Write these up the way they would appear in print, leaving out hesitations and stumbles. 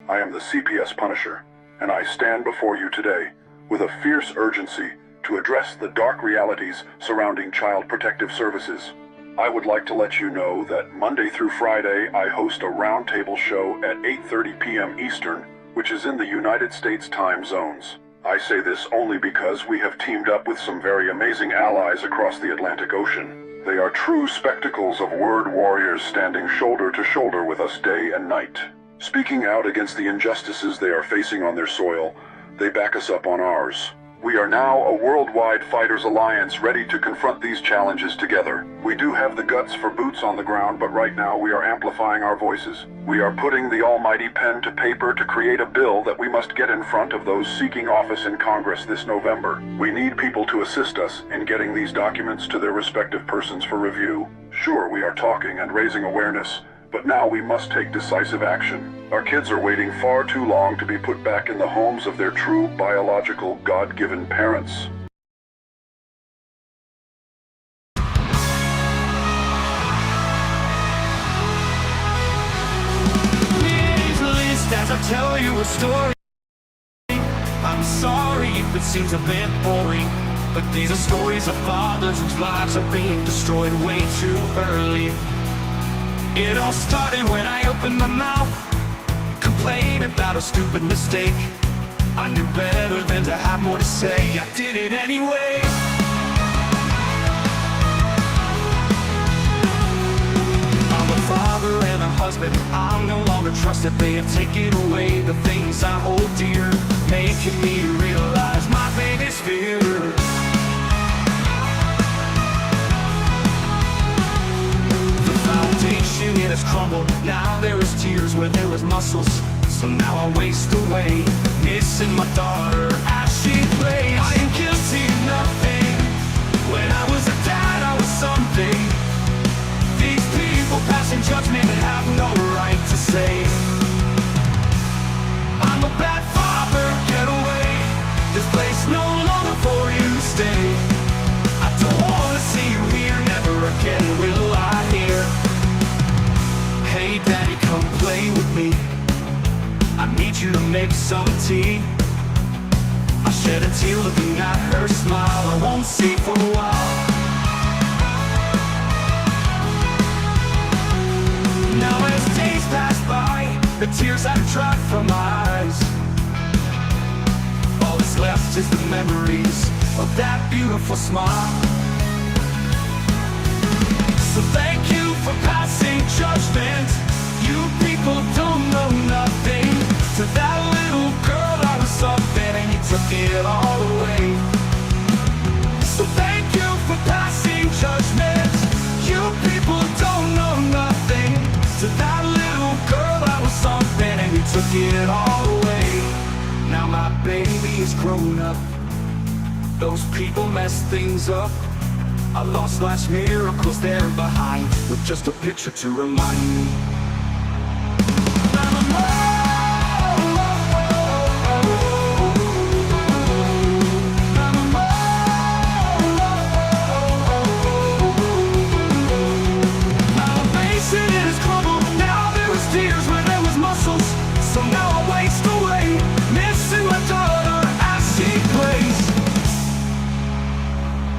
I am the CPS Punisher, and I stand before you today with a fierce urgency to address the dark realities surrounding Child Protective Services. I would like to let you know that Monday through Friday I host a roundtable show at 8:30 p.m. Eastern, which is in the United States time zones. I say this only because we have teamed up with some very amazing allies across the Atlantic Ocean. They are true spectacles of word warriors standing shoulder to shoulder with us day and night. Speaking out against the injustices they are facing on their soil, they back us up on ours. We are now a worldwide fighters alliance ready to confront these challenges together. We do have the guts for boots on the ground, but right now we are amplifying our voices. We are putting the almighty pen to paper to create a bill that we must get in front of those seeking office in Congress this November. We need people to assist us in getting these documents to their respective persons for review. Sure, we are talking and raising awareness, but now we must take decisive action. Our kids are waiting far too long to be put back in the homes of their true biological God-given parents. As I tell you a story, I'm sorry if it seems a bit boring, but these are stories of fathers whose lives are being destroyed way too early. It all started when I opened my mouth, complained about a stupid mistake. I knew better than to have more to say. I did it anyway. I'm a father and a husband. I'm no longer trusted. They have taken away the things I hold dear, making me realize my biggest fear. It has crumbled. Now there is tears where there was muscles. So now I waste away, missing my daughter as she plays. I am guilty of nothing. When I was a dad, I was something. These people passing judgment have no right to say I'm a bad father, get away. This place no longer for you to stay. I don't wanna see you here, never again will I hear. Hey daddy, come play with me. I need you to make some tea. I shed a tear looking at her smile. I won't see for a while. Now as days pass by, the tears have dried from my eyes. All that's left is the memories of that beautiful smile. So thank you for passing judgment. You people don't know nothing. To that little girl I was something, and you took it all away. So thank you for passing judgment. You people don't know nothing. To that little girl I was something, and you took it all away. Now my baby is grown up. Those people messed things up. I lost life's miracles there behind, with just a picture to remind me. My face it is crumbled. Now there was tears where there was muscles. So now I waste away, missing my daughter as she plays.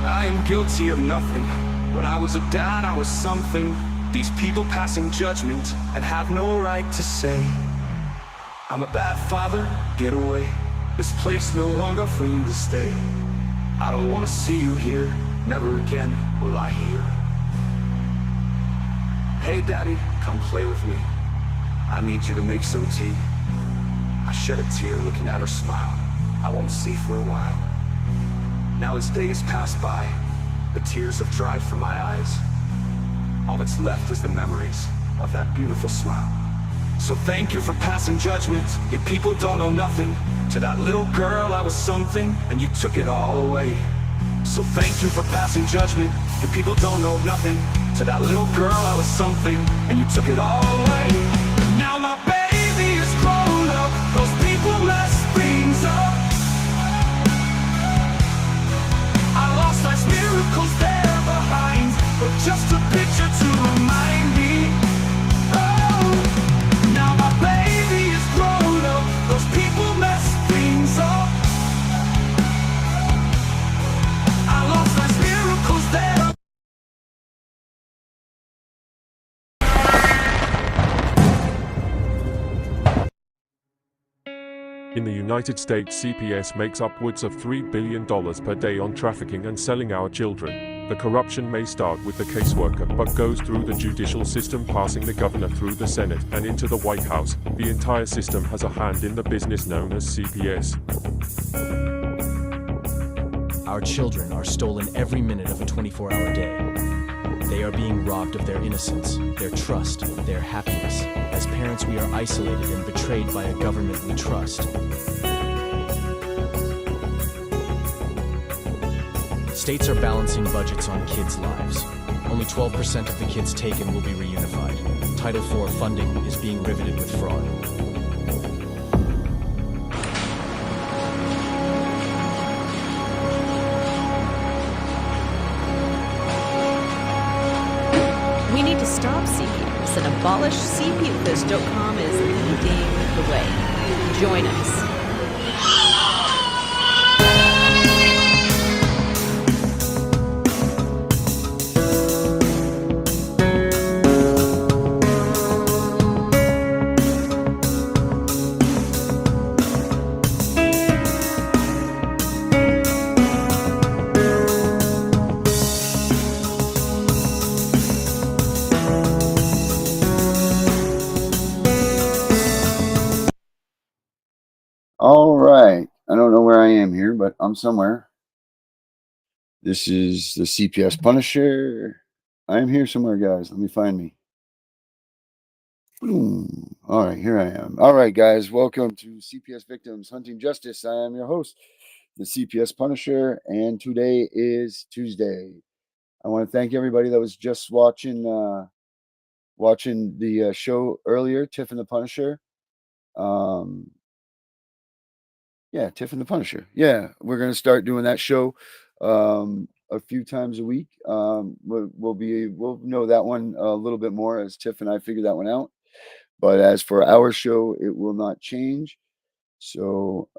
I am guilty of nothing. When I was a dad, I was something. These people passing judgment and have no right to say I'm a bad father, get away. This place no longer for you to stay. I don't want to see you here, never again will I hear. Hey daddy, come play with me. I need you to make some tea. I shed a tear looking at her smile. I won't see for a while. Now as days pass by, the tears have dried from my eyes. All that's left is the memories of that beautiful smile. So thank you for passing judgment. You people don't know nothing. To that little girl I was something, and you took it all away. So thank you for passing judgment. You people don't know nothing. To that little girl I was something, and you took it all away. Now my baby is grown up. Those people messed things up. I lost life's miracles there behind, but just a picture to remind me. Oh, now my baby is grown In the United States, CPS makes upwards of $3 billion per day on trafficking and selling our children. The corruption may start with the caseworker, but goes through the judicial system, passing the governor through the Senate and into the White House. The entire system has a hand in the business known as CPS. Our children are stolen every minute of a 24-hour day. They are being robbed of their innocence, their trust, their happiness. As parents, we are isolated and betrayed by a government we trust. States are balancing budgets on kids' lives. Only 12% of the kids taken will be reunified. Title IV funding is being riveted with fraud. We need to stop CPS and abolish CPUFist.com is leading the way. Join us. All right. I don't know where I am here, but I'm somewhere. This is the CPS Punisher. I am here somewhere, guys. Let me find me. Boom. All right, here I am. All right, guys. Welcome to CPS Victims Hunting Justice. I am your host, the CPS Punisher, and today is Tuesday. I want to thank everybody that was just watching the show earlier, Tiff and the Punisher. Yeah, Tiff and the Punisher. Yeah, we're gonna start doing that show a few times a week. We'll know that one a little bit more as Tiff and I figure that one out. But as for our show, it will not change. So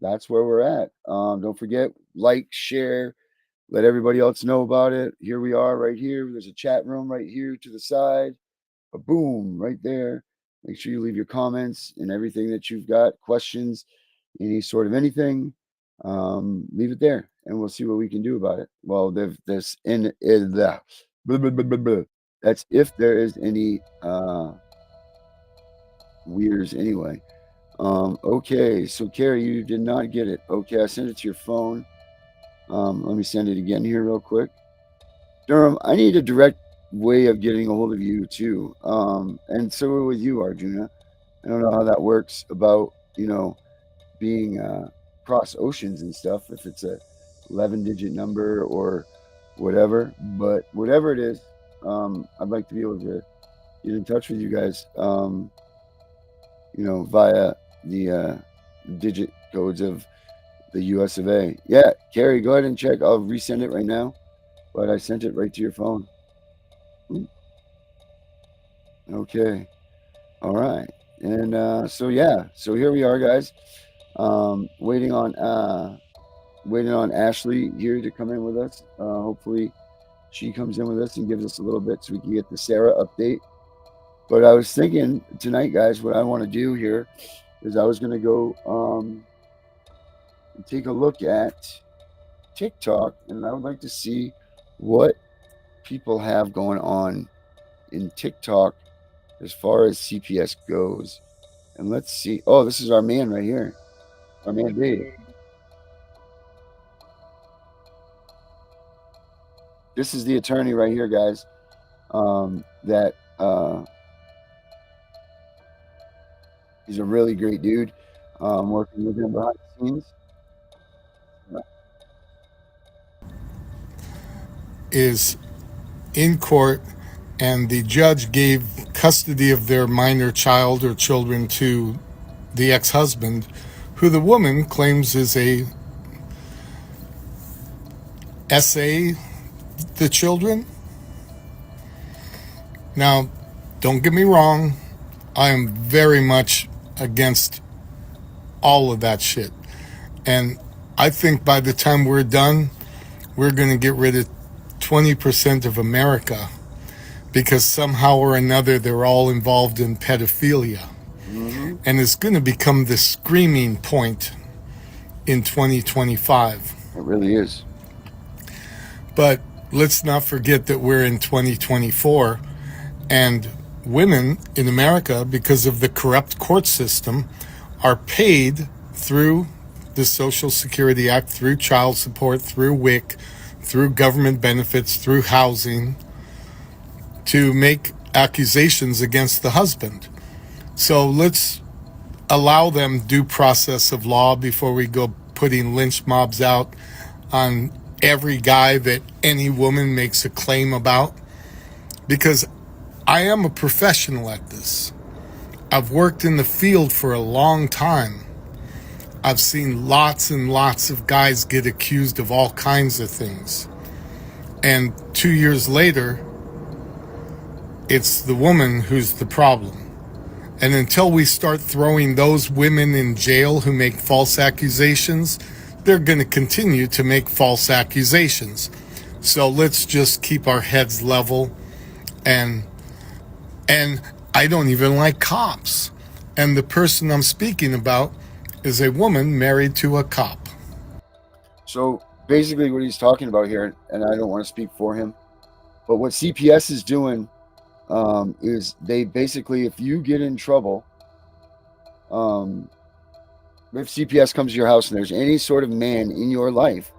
that's where we're at. Don't forget, like, share, let everybody else know about it. Here we are right here. There's a chat room right here to the side. Boom, right there. Make sure you leave your comments and everything that you've got, questions, any sort of anything, leave it there and we'll see what we can do about it. Well, that's if there is any weirds anyway. Okay, so Carrie, you did not get it. Okay, I sent it to your phone. Let me send it again here real quick. Durham, I need a direct way of getting a hold of you too. And so with you, Arjuna. I don't know how that works about, being across oceans and stuff, if it's a 11-digit number or whatever, but whatever it is, I'd like to be able to get in touch with you guys, via the digit codes of the US of A. Yeah, Carrie, go ahead and check. I'll resend it right now, but I sent it right to your phone. Okay. All right. And so here we are, guys. Waiting on Ashley here to come in with us. Hopefully she comes in with us and gives us a little bit so we can get the Sarah update. But I was thinking tonight, guys, what I want to do here is I was going to go take a look at TikTok, and I would like to see what people have going on in TikTok as far as CPS goes. And let's see. Oh, this is our man right here. Our man Dave. This is the attorney right here, guys. He's a really great dude. Working with him behind the scenes. Is in court, and the judge gave custody of their minor child or children to the ex-husband, who the woman claims is a SA the children. Now, don't get me wrong, I am very much against all of that shit. And I think by the time we're done, we're going to get rid of 20% of America because somehow or another they're all involved in pedophilia. Mm-hmm. and it's going to become the screaming point in 2025. It really is. But let's not forget that we're in 2024, and women in America, because of the corrupt court system, are paid through the Social Security Act, through child support, through WIC, through government benefits, through housing, to make accusations against the husband. So let's allow them due process of law before we go putting lynch mobs out on every guy that any woman makes a claim about. Because I am a professional at this. I've worked in the field for a long time. I've seen lots and lots of guys get accused of all kinds of things. And 2 years later, it's the woman who's the problem. And until we start throwing those women in jail who make false accusations, they're going to continue to make false accusations. So let's just keep our heads level. And I don't even like cops. And the person I'm speaking about is a woman married to a cop. So basically what he's talking about here, and I don't want to speak for him, but what CPS is doing is they basically, if you get in trouble, if CPS comes to your house and there's any sort of man in your life,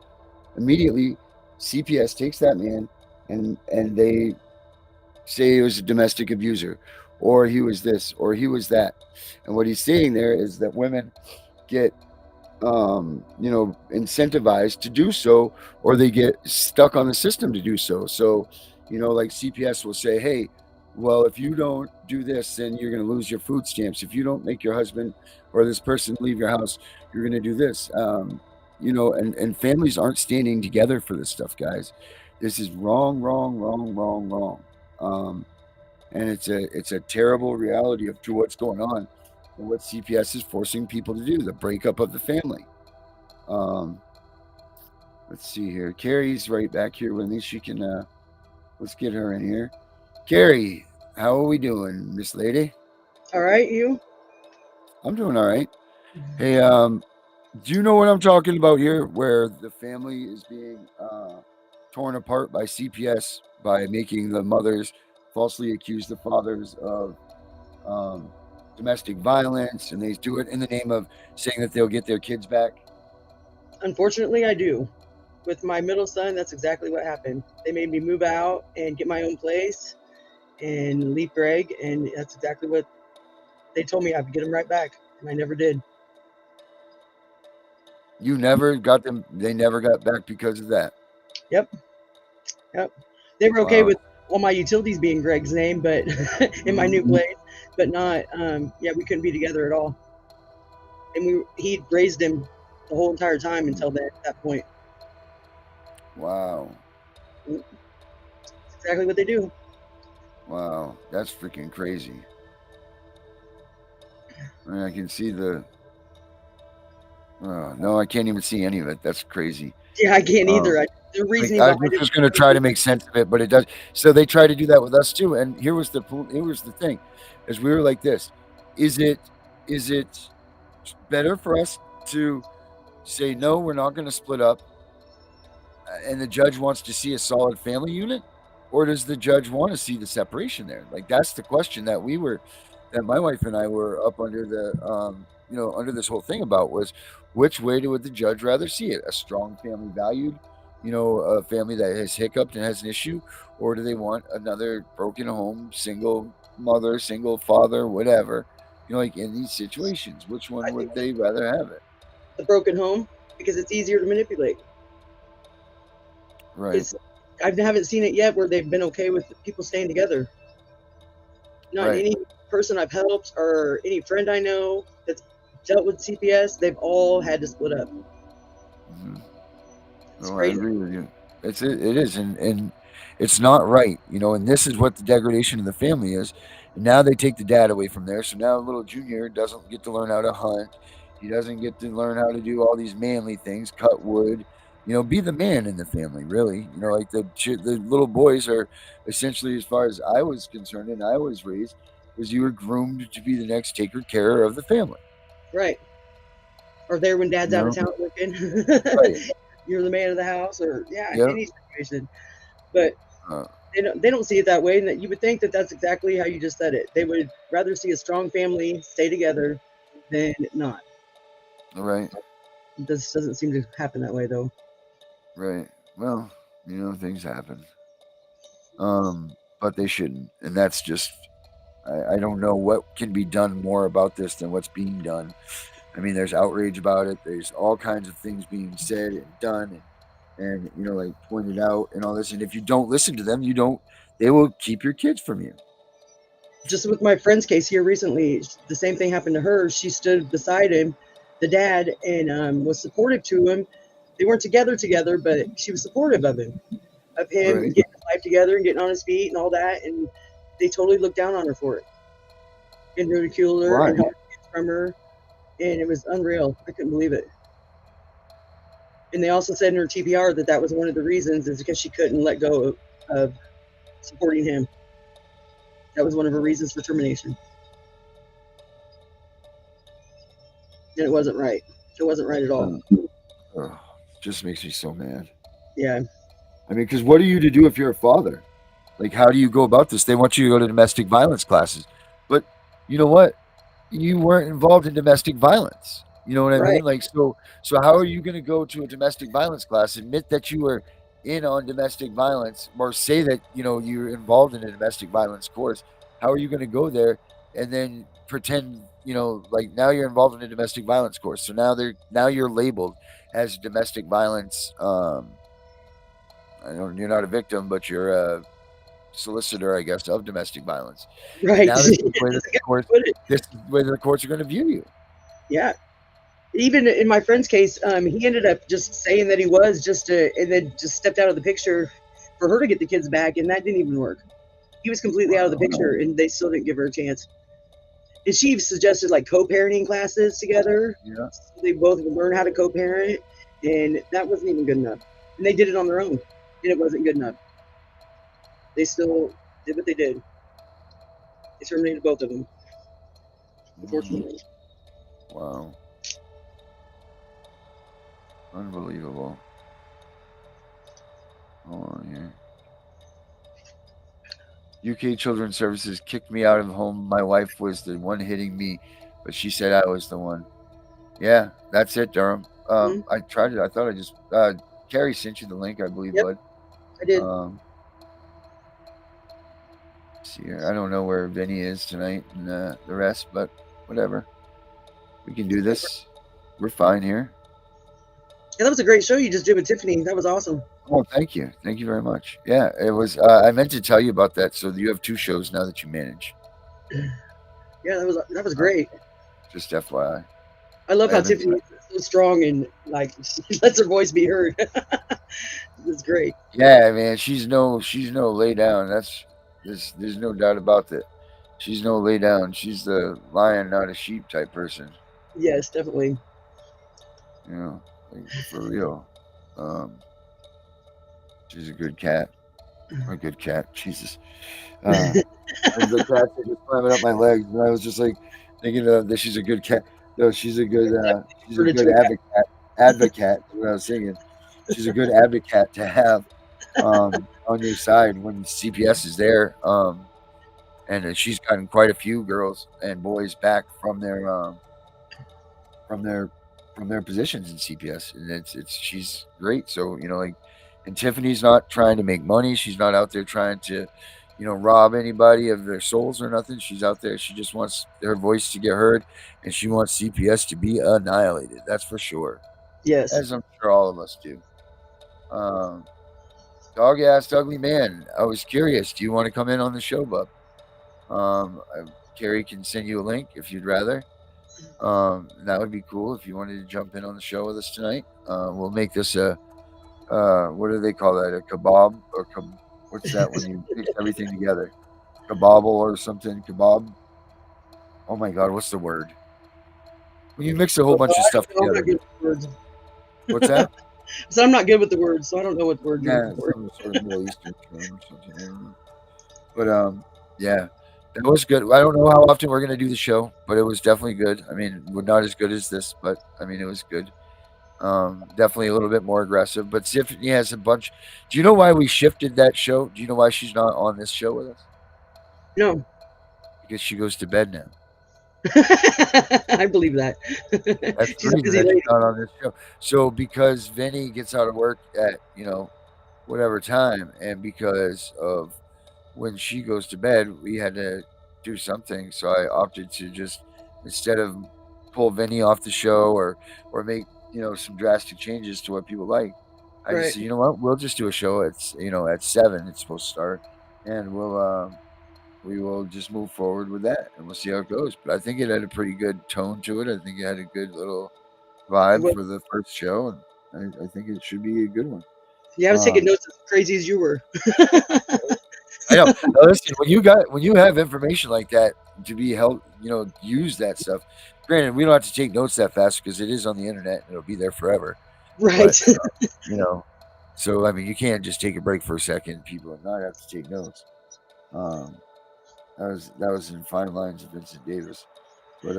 immediately CPS takes that man and they say he was a domestic abuser, or he was this, or he was that. And what he's saying there is that women get incentivized to do so, or they get stuck on the system to do so. So, like CPS will say, hey, well, if you don't do this, then you're going to lose your food stamps. If you don't make your husband or this person leave your house, you're going to do this. And families aren't standing together for this stuff, guys. This is wrong. And it's a terrible reality to what's going on and what CPS is forcing people to do, the breakup of the family. Let's see here. Carrie's right back here with me. She can, let's get her in here. Carrie, how are we doing, Miss Lady? All right, you? I'm doing all right. Hey, do you know what I'm talking about here, where the family is being torn apart by CPS by making the mothers falsely accuse the fathers of domestic violence, and they do it in the name of saying that they'll get their kids back? Unfortunately, I do. With my middle son, that's exactly what happened. They made me move out and get my own place and leave Greg, and that's exactly what they told me. I would get him right back, and I never did. You never got them? They never got back because of that? Yep. They were okay with all my utilities being Greg's name, but in my new place, but not. We couldn't be together at all. And he raised him the whole entire time until that point. Wow. That's exactly what they do. Wow, that's freaking crazy. I mean, I can see the. No, I can't even see any of it. That's crazy. Yeah, I can't either. The reasoning I was just going to try to make sense of it, but it does. So they try to do that with us too. And here was the thing, is we were like this: is it better for us to say no, we're not going to split up, and the judge wants to see a solid family unit, or does the judge want to see the separation there? Like, that's the question that my wife and I were up under under this whole thing about, was which way would the judge rather see it? A strong family valued, a family that has hiccuped and has an issue, or do they want another broken home, single mother, single father, whatever, like in these situations? Which one would they rather have it? The broken home, because it's easier to manipulate. Right. I haven't seen it yet where they've been okay with people staying together. Not any person I've helped or any friend I know that's dealt with CPS, they've all had to split up. Mm-hmm. I agree with you. It is, and it's not right, and this is what the degradation of the family is. And now they take the dad away from there, so now little Junior doesn't get to learn how to hunt. He doesn't get to learn how to do all these manly things, cut wood, be the man in the family, really. Like the little boys are essentially, as far as I was concerned and I was raised, was you were groomed to be the next taker care of the family. Right. Or there when dad's out of town working. Right. You're the man of the house, or any situation. But they don't see it that way, and that you would think that that's exactly how you just said it. They would rather see a strong family stay together than not. Right. This doesn't seem to happen that way, though. Right. Well, things happen. But they shouldn't, and that's just. I don't know what can be done more about this than what's being done. I mean, there's outrage about it. There's all kinds of things being said and done, and like pointed out and all this. And if you don't listen to them, they will keep your kids from you. Just with my friend's case here recently, the same thing happened to her. She stood beside him, the dad, and was supportive to him. They weren't together, but she was supportive of him getting his life together and getting on his feet and all that. And they totally looked down on her for it and ridiculed her and helped from her. And it was unreal. I couldn't believe it. And they also said in her TPR that was one of the reasons, is because she couldn't let go of supporting him. That was one of her reasons for termination. And it wasn't right. It wasn't right at all. Just makes me so mad. Yeah. I mean, because what are you to do if you're a father? Like, how do you go about this? They want you to go to domestic violence classes. But you know what? You weren't involved in domestic violence. You know what I mean? Like, so how are you going to go to a domestic violence class, admit that you were in on domestic violence, or say that, you're involved in a domestic violence course? How are you going to go there and then pretend, like now you're involved in a domestic violence course? So now you're labeled as domestic violence. You're not a victim, but you're a solicitor, I guess, of domestic violence. Right. And now this is where the courts are going to view you. Yeah. Even in my friend's case, he ended up just saying that he was and then just stepped out of the picture for her to get the kids back, and that didn't even work. He was completely out of the picture, and they still didn't give her a chance. And she suggested like co-parenting classes together. Yeah. So they both would learn how to co-parent, and that wasn't even good enough. And they did it on their own, and it wasn't good enough. They still did what they did. They terminated both of them, unfortunately. Wow. Unbelievable. Hold on here. UK Children's Services kicked me out of home. My wife was the one hitting me, but she said I was the one. Yeah, that's it, Durham. I tried it. I thought I just Carrie sent you the link, I believe, bud. I did. See here. I don't know where Vinny is tonight and the rest, but whatever. We can do this. We're fine here. Yeah, that was a great show you just did with Tiffany. That was awesome. Oh, thank you. Thank you very much. Yeah, it was. I meant to tell you about that. So you have 2 shows now that you manage. Yeah, that was great. Just FYI. I love how Tiffany is so strong and like she lets her voice be heard. It's great. Yeah, man. She's no lay down. There's no doubt about that. She's no lay down. She's the lion, not a sheep type person. Yes, definitely. Like, for real. She's a good cat. A good cat. Jesus. The cats are just climbing up my legs, and I was just like thinking that she's a good cat. No, she's a good advocate. What I was thinking. She's a good advocate to have on your side when CPS is there. And she's gotten quite a few girls and boys back from their positions in CPS, and she's great. So and Tiffany's not trying to make money. She's not out there trying to, rob anybody of their souls or nothing. She's out there. She just wants her voice to get heard, and she wants CPS to be annihilated. That's for sure. Yes, as I'm sure all of us do. Dog-assed ugly man. I was curious. Do you want to come in on the show, bub? Carrie can send you a link if you'd rather. That would be cool if you wanted to jump in on the show with us tonight. We'll make this a what do they call that? A kebab or what's that when you mix everything together? Kebabble or something? Kebab? Oh my God, what's the word? When you mix a whole bunch of stuff together. What's that? So I'm not good with the words, so I don't know what the word is. Some sort of Middle Eastern term or something. I don't know. But yeah, It was good. I don't know how often we're gonna do the show, but it was definitely good. I mean, we're not as good as this, but I mean, it was good. Definitely a little bit more aggressive. But Tiffany has a bunch. Do you know why we shifted that show? Do you know why she's not on this show with us? No. Because she goes to bed now. I believe that. That's the She's a reason busy that lady. she's not on this show. So because Vinny gets out of work at whatever time, and because of when she goes to bed, we had to do something. So I opted to just, instead of pull Vinny off the show or make some drastic changes to what people like, I just Right. said, you know what, we'll just do a show at 7. It's supposed to start, and we will just move forward with that, and we'll see how it goes. But I think it had a pretty good tone to it. I think it had a good little vibe Well, for the first show, and I think it should be a good one. yeah, I was taking notes as crazy as you were. I know. Now listen, when you have information like that to be held, use that stuff. Granted, we don't have to take notes that fast because it is on the internet and it'll be there forever. Right. But so I mean, you can't just take a break for a second, people, and not have to take notes. That was in fine lines of Vincent Davis, but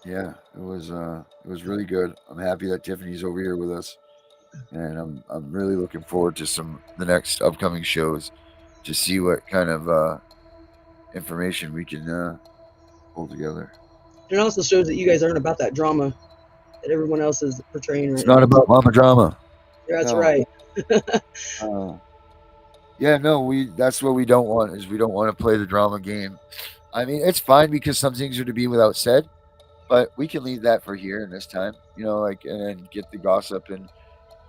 yeah, it was really good. I'm happy that Tiffany's over here with us, and I'm really looking forward to the next upcoming shows to see what kind of information we can pull together. It also shows that you guys aren't about that drama that everyone else is portraying right It's not now. about mama drama. That's No. right. Yeah, no, that's what we don't want, is we don't want to play the drama game. I mean, it's fine because some things are to be without said, but we can leave that for here in this time, and get the gossip. And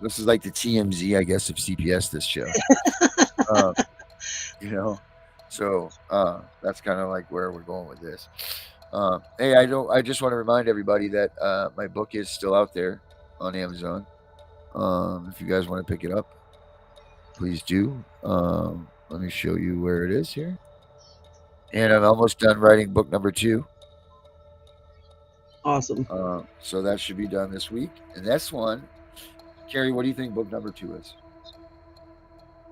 this is like the TMZ, I guess, of CPS, this show. um, so that's kind of like where we're going with this. Hey, I just want to remind everybody that my book is still out there on Amazon. If you guys want to pick it up, please do. Let me show you where it is here. And I'm almost done writing book number 2. Awesome. So that should be done this week. And that's one. Carrie, what do you think book number 2 is?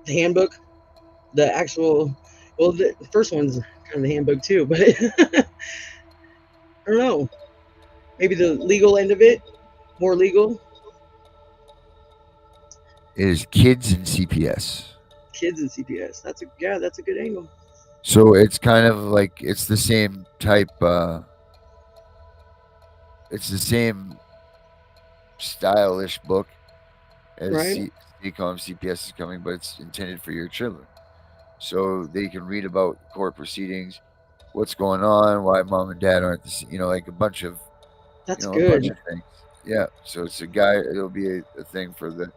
The handbook, the actual. Well, the first one's kind of the handbook too, but I don't know. Maybe the legal end of it, more legal. It is Kids in CPS. Kids in CPS. That's a good angle. So it's kind of like it's the same type. It's the same stylish book as Right. CPS is coming, but it's intended for your children, so they can read about court proceedings, what's going on, why mom and dad aren't like a bunch of That's a good. bunch of things. Yeah, so it'll be a thing for the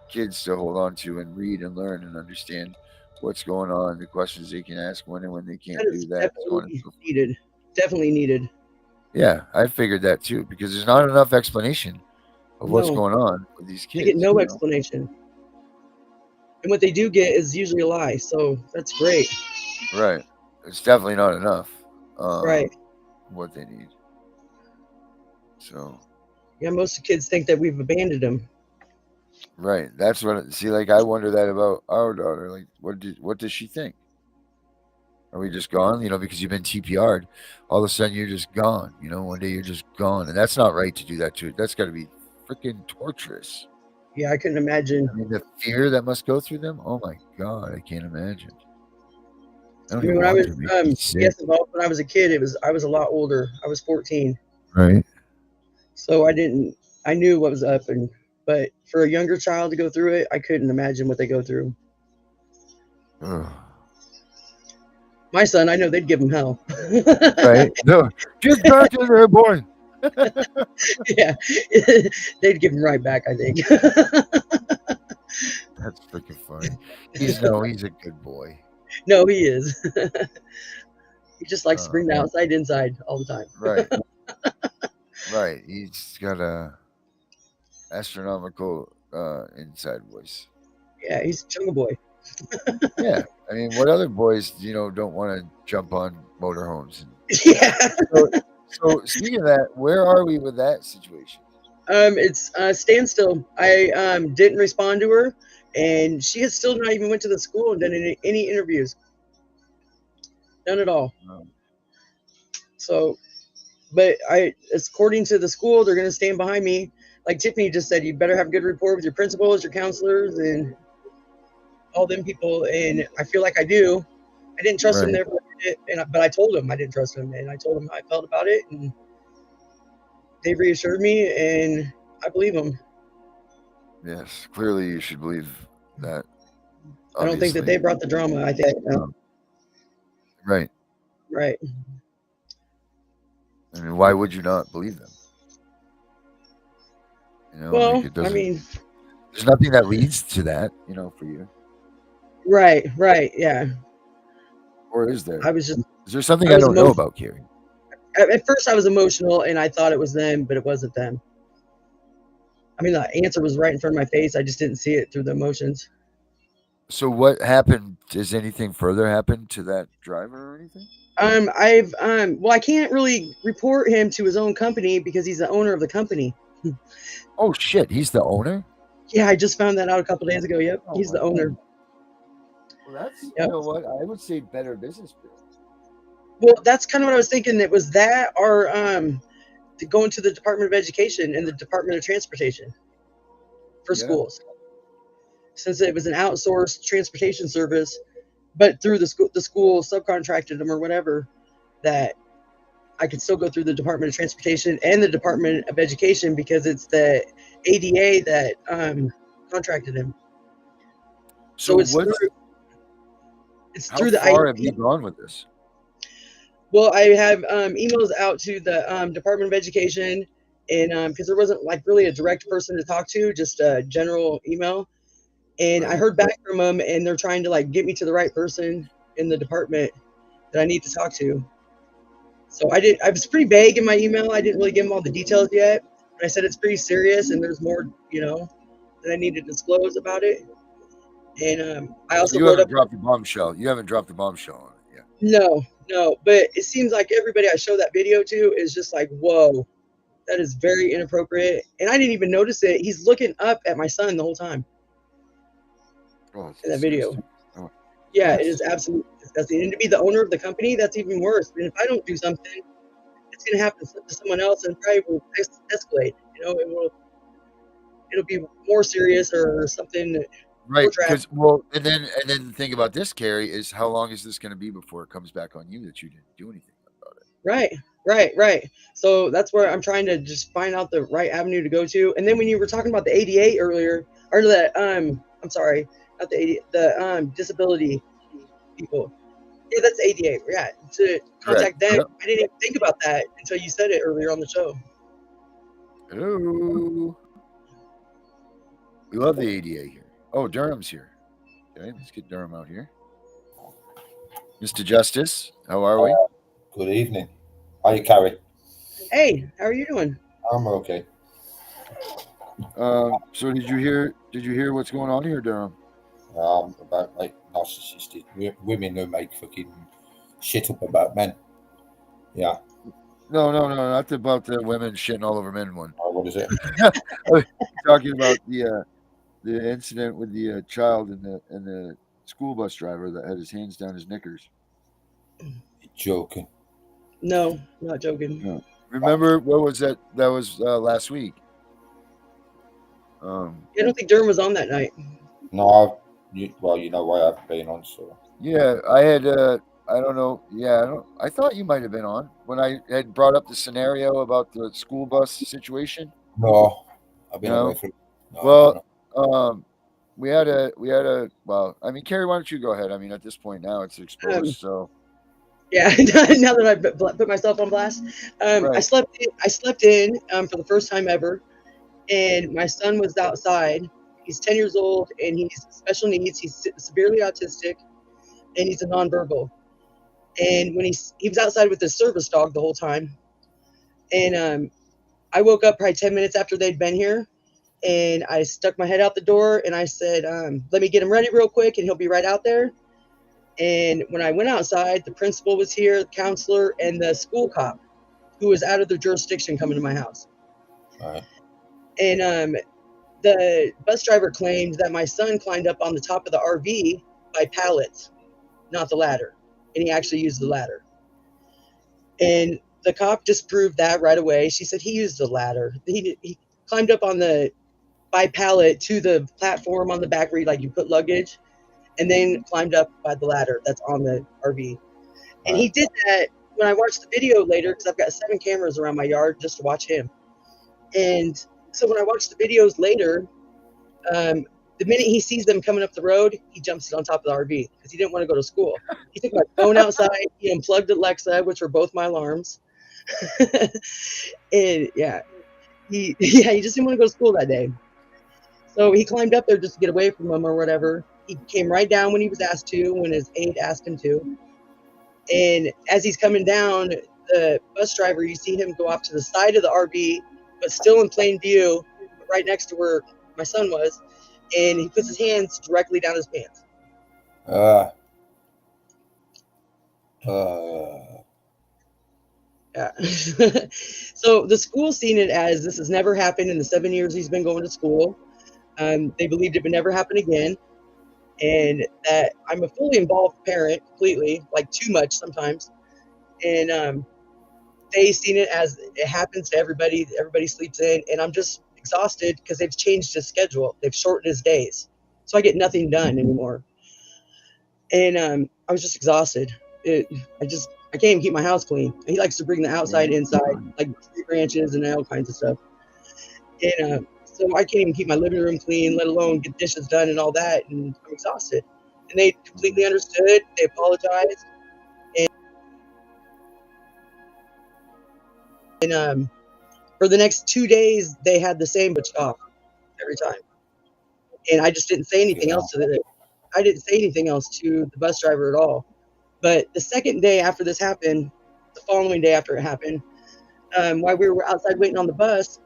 kids to hold on to and read and learn and understand what's going on, the questions they can ask when they can't That is do that. definitely needed. Definitely needed. Yeah, I figured that too, because there's not enough explanation of what's No. going on with these They kids. get no explanation. And what they do get is usually a lie, so that's great. Right. It's definitely not enough. Right. What they need. So. Yeah, most kids think that we've abandoned them. Right. That's what. Like I wonder that about our daughter. Like, what does she think? Are we just gone? Because you've been TPR'd, all of a sudden you're just gone. One day you're just gone, and that's not right to do that to it. That's got to be freaking torturous. Yeah, I couldn't imagine. I mean, the fear that must go through them. Oh my God, I can't imagine. When I was involved when I was a kid, I was a lot older. I was 14. Right. So I knew what was up, but for a younger child to go through it, I couldn't imagine what they go through. Ugh. My son, I know they'd give him hell. Right? No, get back in there, boy. Yeah, they'd give him right back, I think. That's freaking funny. He's a good boy. No, he is. He just likes to bring the outside inside all the time. Right. Right. He's got a astronomical inside voice. Yeah, he's a jungle boy. Yeah. I mean, what other boys, don't want to jump on motorhomes? Yeah. So speaking of that, where are we with that situation? It's standstill. I didn't respond to her, and she has still not even went to the school and done any interviews. None at all. No. So, but according to the school, they're going to stand behind me. Like Tiffany just said, you better have a good rapport with your principals, your counselors, and all them people. And I feel like I do. I didn't trust him Right. there for a minute, but I told him I didn't trust him, and I told him how I felt about it, and they reassured me, and I believe them. Yes, clearly you should believe that. I don't think that they brought the drama. I think Right. right. I mean, why would you not believe them? You know, Well, like it doesn't. I mean, there's nothing that leads to that, you know, for you. right, yeah. Or is there? I was just. Is there something I don't know about Carrie? At first, I was emotional, and I thought it was them, but it wasn't them. I mean, the answer was right in front of my face. I just didn't see it through the emotions. So what happened? Does anything further happen to that driver or anything? Well, I can't really report him to his own company because he's the owner of the company. Oh shit, he's the owner? Yeah, I just found that out a couple days ago. Yep, Oh, he's the my owner. God. Well, that's Yep. you know what I would say better business. Well, that's kind of what I was thinking. It was that or to go into the Department of Education and the Department of Transportation for schools, since it was an outsourced transportation service, but through the school subcontracted them or whatever, that I could still go through the Department of Transportation and the Department of Education because it's the ADA that contracted him. So it's through how the far have you gone with this? Well, I have emails out to the Department of Education, and because there wasn't like really a direct person to talk to, just a general email. And I heard back from them, and they're trying to like get me to the right person in the department that I need to talk to. So I was pretty vague in my email. I didn't really give them all the details yet. But I said it's pretty serious, and there's more, that I need to disclose about it. And I also you haven't dropped the bombshell. You haven't dropped the bombshell on it yet. No, but it seems like everybody I show that video to is just like, whoa, that is very inappropriate. And I didn't even notice it. He's looking up at my son the whole time in that video. Oh, yeah, it is absolutely disgusting. And to be the owner of the company, that's even worse. And if I don't do something, it's going to happen to someone else and probably will escalate. It'll be more serious or something. Right, because and then the thing about this, Carrie, is how long is this going to be before it comes back on you that you didn't do anything about it? Right. So that's where I'm trying to just find out the right avenue to go to. And then when you were talking about the ADA earlier, or the I'm sorry, not the ADA, the disability people. Yeah, that's ADA. Yeah, to contact them. Yep. I didn't even think about that until you said it earlier on the show. Hello. We love the ADA here. Oh, Durham's here. Okay, let's get Durham out here. Mr. Justice, how are we? Good evening. How you, Carrie? Hey, how are you doing? I'm okay. So did you hear what's going on here, Durham? About like narcissistic women who make fucking shit up about men. Yeah. No, not about the women shitting all over men one. Oh, what is it? Talking about the incident with the child and the school bus driver that had his hands down his knickers. You're joking. No, not joking. No. Remember, what was that? That was last week. I don't think Durham was on that night. No, you know why I've been on, so. Yeah, I had, I don't know. Yeah, I thought you might have been on when I had brought up the scenario about the school bus situation. No, I've been away from. No, well, we had a. Well, I mean, Carrie, why don't you go ahead? I mean, at this point now, it's exposed. So. Yeah, now that I've put myself on blast, right. I slept in for the first time ever, and my son was outside. He's 10 years old, and he's special needs. He's severely autistic, and he's a nonverbal. And when he was outside with his service dog the whole time, and I woke up probably 10 minutes after they'd been here, and I stuck my head out the door, and I said, "Let me get him ready real quick, and he'll be right out there." And when I went outside, the principal was here, the counselor, and the school cop, who was out of their jurisdiction, coming to my house. All right. And the bus driver claimed that my son climbed up on the top of the RV by pallets, not the ladder. and he actually used the ladder. And the cop disproved that right away. She said he used the ladder. He climbed up on the by pallet to the platform on the back where you put luggage, and then climbed up by the ladder that's on the RV. And he did that when I watched the video later, because I've got 7 cameras around my yard just to watch him. And so when I watched the videos later, the minute he sees them coming up the road, he jumps on top of the RV because he didn't want to go to school. He took my phone outside. He unplugged Alexa, which were both my alarms. And he just didn't want to go to school that day. So he climbed up there just to get away from him or whatever. He came right down when he was asked to, when his aide asked him to. And as he's coming down, the bus driver, you see him go off to the side of the RV, but still in plain view, right next to where my son was. And he puts his hands directly down his pants. Yeah. So the school seen it as this has never happened in the 7 years he's been going to school. They believed it would never happen again. And that I'm a fully involved parent completely, like too much sometimes. And they seen it as it happens to everybody. Everybody sleeps in. And I'm just exhausted because they've changed his schedule. They've shortened his days. So I get nothing done anymore. And I was just exhausted. I can't even keep my house clean. He likes to bring the outside inside, like tree branches and all kinds of stuff. And so I can't even keep my living room clean, let alone get dishes done and all that. And I'm exhausted. And they completely understood. They apologized. And for the next 2 days, they had the same but off every time. And I just didn't say anything else to it. I didn't say anything else to the bus driver at all. But the second day after this happened, the following day after it happened, while we were outside waiting on the bus,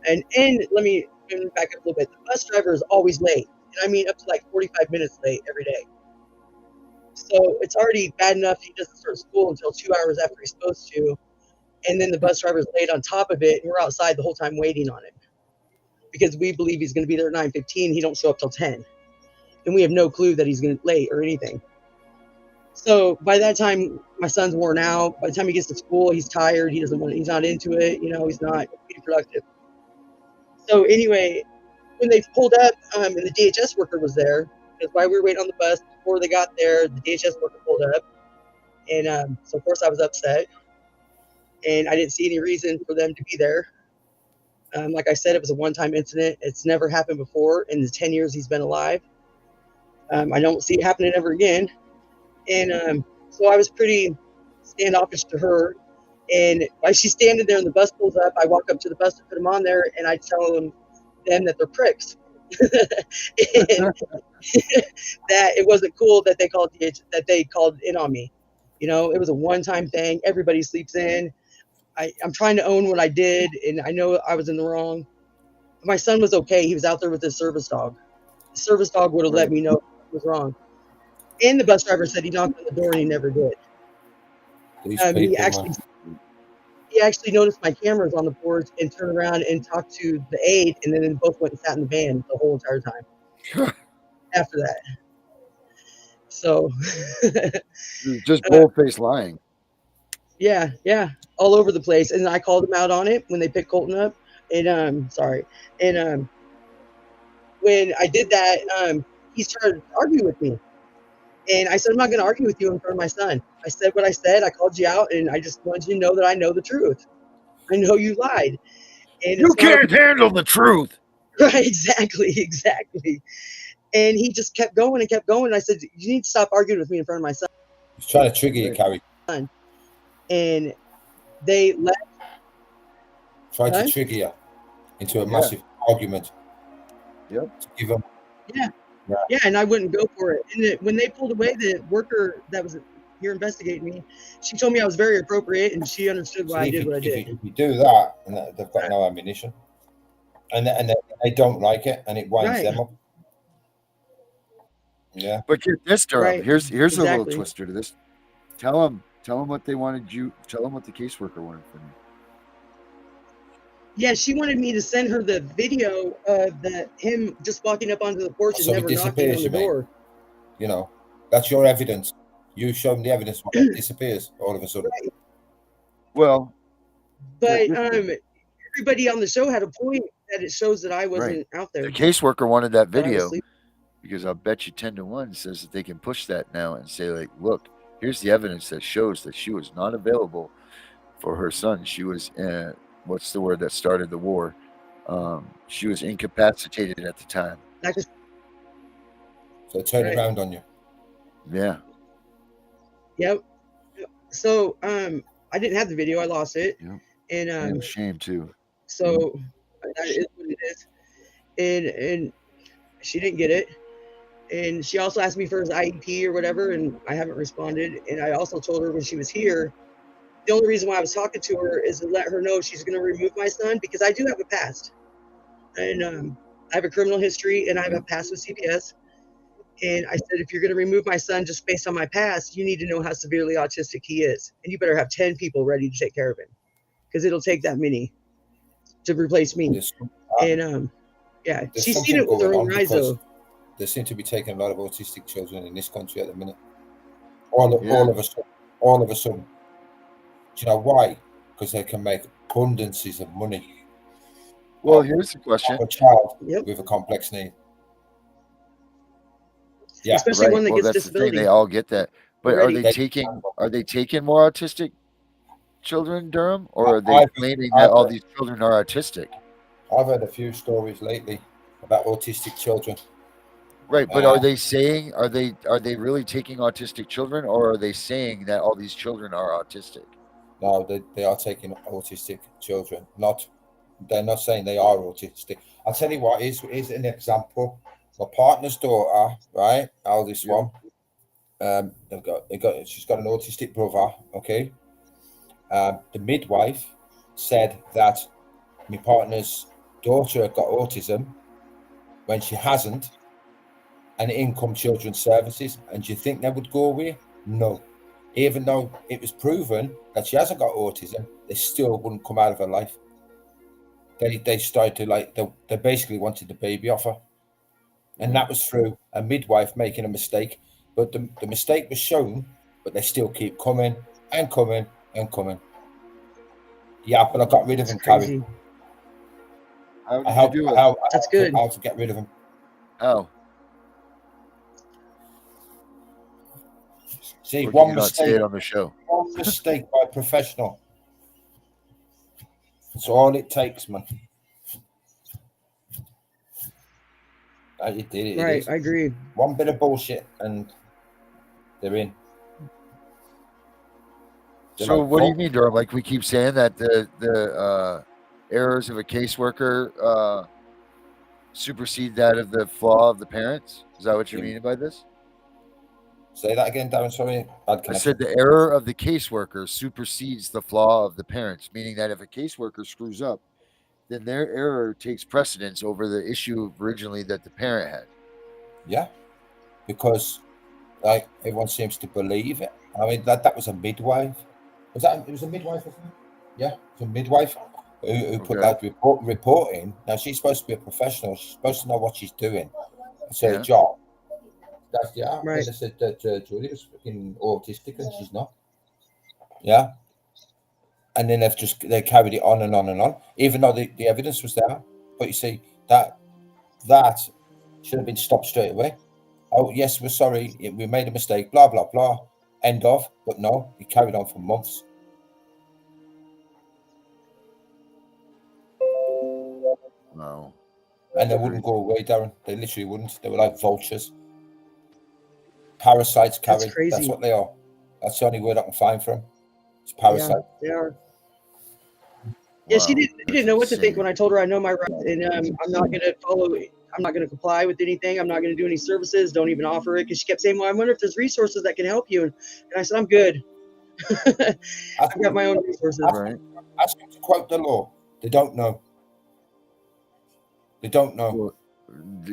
and let me back up a little bit. The bus driver is always late. And I mean up to like 45 minutes late every day. So it's already bad enough he doesn't start school until 2 hours after he's supposed to. And then the bus driver's late on top of it, and we're outside the whole time waiting on him. Because we believe he's going to be there at 9:15. He don't show up till 10. And we have no clue that he's going to late or anything. So by that time, my son's worn out. By the time he gets to school, he's tired. He's not into it. He's not being productive. So anyway, when they pulled up, and the DHS worker was there, because while we were waiting on the bus, before they got there, the DHS worker pulled up. And so of course I was upset. And I didn't see any reason for them to be there. Like I said, it was a one-time incident. It's never happened before in the 10 years he's been alive. I don't see it happening ever again. And so I was pretty standoffish to her. And while she's standing there and the bus pulls up, I walk up to the bus to put them on there, and I tell them that they're pricks. And that it wasn't cool that they called in on me. It was a one-time thing. Everybody sleeps in. I'm trying to own what I did, and I know I was in the wrong. My son was okay. He was out there with his service dog. The service dog would have let me know what was wrong. And the bus driver said he knocked on the door, and he never did. He actually noticed my cameras on the porch and turned around and talked to the aide, and then both went and sat in the van the whole entire time. After that. So just bold-faced lying. Yeah, all over the place. And I called him out on it when they picked Colton up. And when I did that, he started arguing with me. And I said, I'm not going to argue with you in front of my son. I said what I said. I called you out, and I just wanted you to know that I know the truth. I know you lied. And you can't handle the truth. Right, exactly. And he just kept going and kept going. And I said, you need to stop arguing with me in front of my son. He's trying to trigger you, Carrie. And they left. Trying to trigger you into a massive argument. Yep. To give him. Yeah, and I wouldn't go for it. And when they pulled away, the worker that was here investigating me, she told me I was very appropriate, and she understood why I did what I did. If you do that, and they've got no ammunition, and they don't like it, and it winds them up. Yeah. But get this, Darrell. Right. Here's a little twister to this. Tell them what they wanted you. Tell them what the caseworker wanted from you. Yeah, she wanted me to send her the video of him just walking up onto the porch and never knocking on the door. That's your evidence. You show them the evidence, it disappears all of a sudden. Right. Well, But everybody on the show had a point that it shows that I wasn't out there. the caseworker wanted that that I was video sleeping. because I'll bet you 10 to 1 says that they can push that now and say, like, look, here's the evidence that shows that she was not available for her son. She was, what's the word that started the war? She was incapacitated at the time. So turn around on you. Yeah. Yep. So I didn't have the video. I lost it. Yep. And shame too. So that is what it is. And she didn't get it. And she also asked me for his IEP or whatever, and I haven't responded. And I also told her when she was here, the only reason why I was talking to her is to let her know she's going to remove my son, because I do have a past. And I have a criminal history, and I have a past with CPS. And I said, if you're going to remove my son just based on my past, you need to know how severely autistic he is. And you better have 10 people ready to take care of him, because it'll take that many to replace me. And yeah, she's seen it with her own eyes, though. They seem to be taking a lot of autistic children in this country at the minute. All of a sudden. Do you know why? Because they can make abundances of money. Well, here's the question: a child with a complex need. Yeah, especially one that gets that's disability. The thing, they all get that. But already. Are they taking more autistic children, Durham, or are they claiming that all these children are autistic? I've heard a few stories lately about autistic children. Right, but are they saying are they really taking autistic children, or are they saying that all these children are autistic? No, they are taking autistic children. They're not saying they are autistic. I'll tell you what is an example. My partner's daughter, right, eldest one, she's got an autistic brother. Okay, the midwife said that my partner's daughter had got autism when she hasn't, and in come children's services. And do you think they would go away? No. Even though it was proven that she hasn't got autism, they still wouldn't come out of her life. They started to they basically wanted the baby off her. And that was through a midwife making a mistake. But the mistake was shown, but they still keep coming and coming and coming. Yeah, but I got rid of him, Carrie. That's good. How to get rid of him. How? See, one mistake on the show. One mistake by a professional. That's all it takes, man. You did it. Right, I agree. One bit of bullshit and they're in. So what do you mean, Durham? Like we keep saying that the errors of a caseworker supersede that of the flaw of the parents? Is that what you're meaning by this? Say that again, Darren. Sorry. I said the error of the caseworker supersedes the flaw of the parents, meaning that if a caseworker screws up, then their error takes precedence over the issue originally that the parent had. Yeah, because like everyone seems to believe it. I mean, that was a midwife. It was a midwife, wasn't it? Yeah, it was a midwife who put that report in. Now she's supposed to be a professional. She's supposed to know what she's doing. It's her job. That's right. They said that Julie was fucking autistic and she's not. Yeah. And then they carried it on and on and on, even though the evidence was there. But you see, that should have been stopped straight away. Oh, yes, we're sorry. We made a mistake, blah, blah, blah. End of. But no, it carried on for months. No. And they wouldn't go away, Darren. They literally wouldn't. They were like vultures. Parasites, Carrie. That's crazy. That's what they are. That's the only word I can find for them. It's parasite. Yeah, they are. Yeah, she didn't know what to think when I told her I know my rights, and I'm not going to follow it. I'm not going to comply with anything. I'm not going to do any services. Don't even offer it, because she kept saying, well, I wonder if there's resources that can help you. And I said, I'm good. I've got my own resources. Ask them to quote the law. They don't know. They don't know. Well,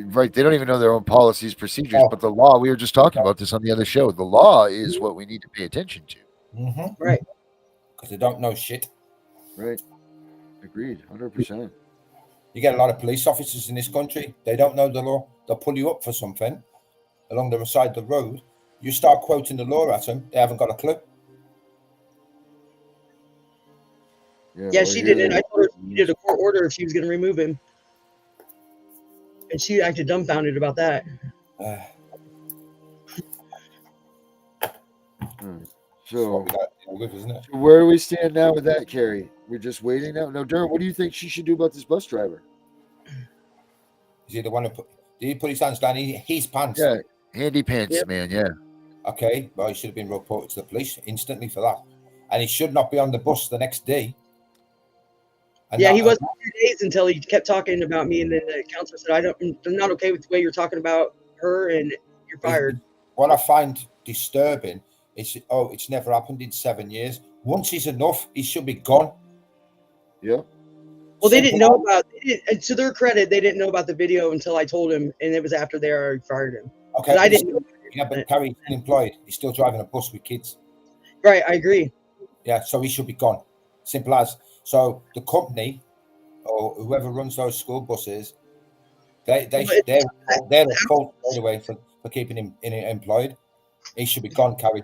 right. They don't even know their own policies, procedures. But the law, we were just talking about this on the other show. The law is what we need to pay attention to. Mm-hmm. Right. Because they don't know shit. Right. Agreed. 100%. You get a lot of police officers in this country. They don't know the law. They'll pull you up for something along the side of the road. You start quoting the law at them, they haven't got a clue. Yeah, well, she here did it. they I told her go. she needed a court order if she was going to remove him. And she acted dumbfounded about that. That's what we got to deal with, isn't it? So where do we stand now with that, Carrie? We're just waiting now. No, Durham, what do you think she should do about this bus driver? Is he the one who did he put his hands down his pants? Yeah, handy pants, Yep. man. Yeah. Okay, well, he should have been reported to the police instantly for that. And he should not be on the bus the next day. And Yeah, he was for 2 days until he kept talking about me, and then the counselor said, I'm not okay with the way you're talking about her, and you're fired. What I find disturbing is, it's never happened in 7 years. Once is enough. He should be gone. Yeah. Well, they didn't know about it. To their credit, they didn't know about the video until I told him, and it was after they already fired him. Okay, but I didn't know. Yeah, but Carrie's still employed. He's still driving a bus with kids. Right, I agree. Yeah, so he should be gone. Simple as. So the company or whoever runs those school buses, they're at fault anyway for keeping him employed. He should be gone, Carrie.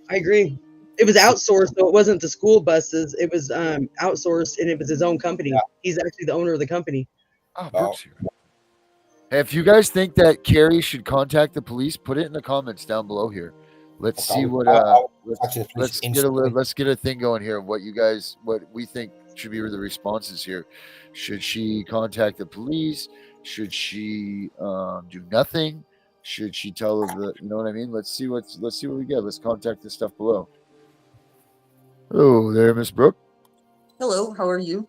I agree. It was outsourced, so it wasn't the school buses. It was outsourced, and it was his own company. Yeah. He's actually the owner of the company. Oh, Brooke's here. Hey, if you guys think that Carrie should contact the police, put it in the comments down below here. Let's see what let's get a thing going here. What we think should be the responses here. Should she contact the police? Should she do nothing? Should she tell the, you know what I mean? Let's see what we get. Let's contact the stuff below. Hello there, Miss Brooke. Hello, how are you?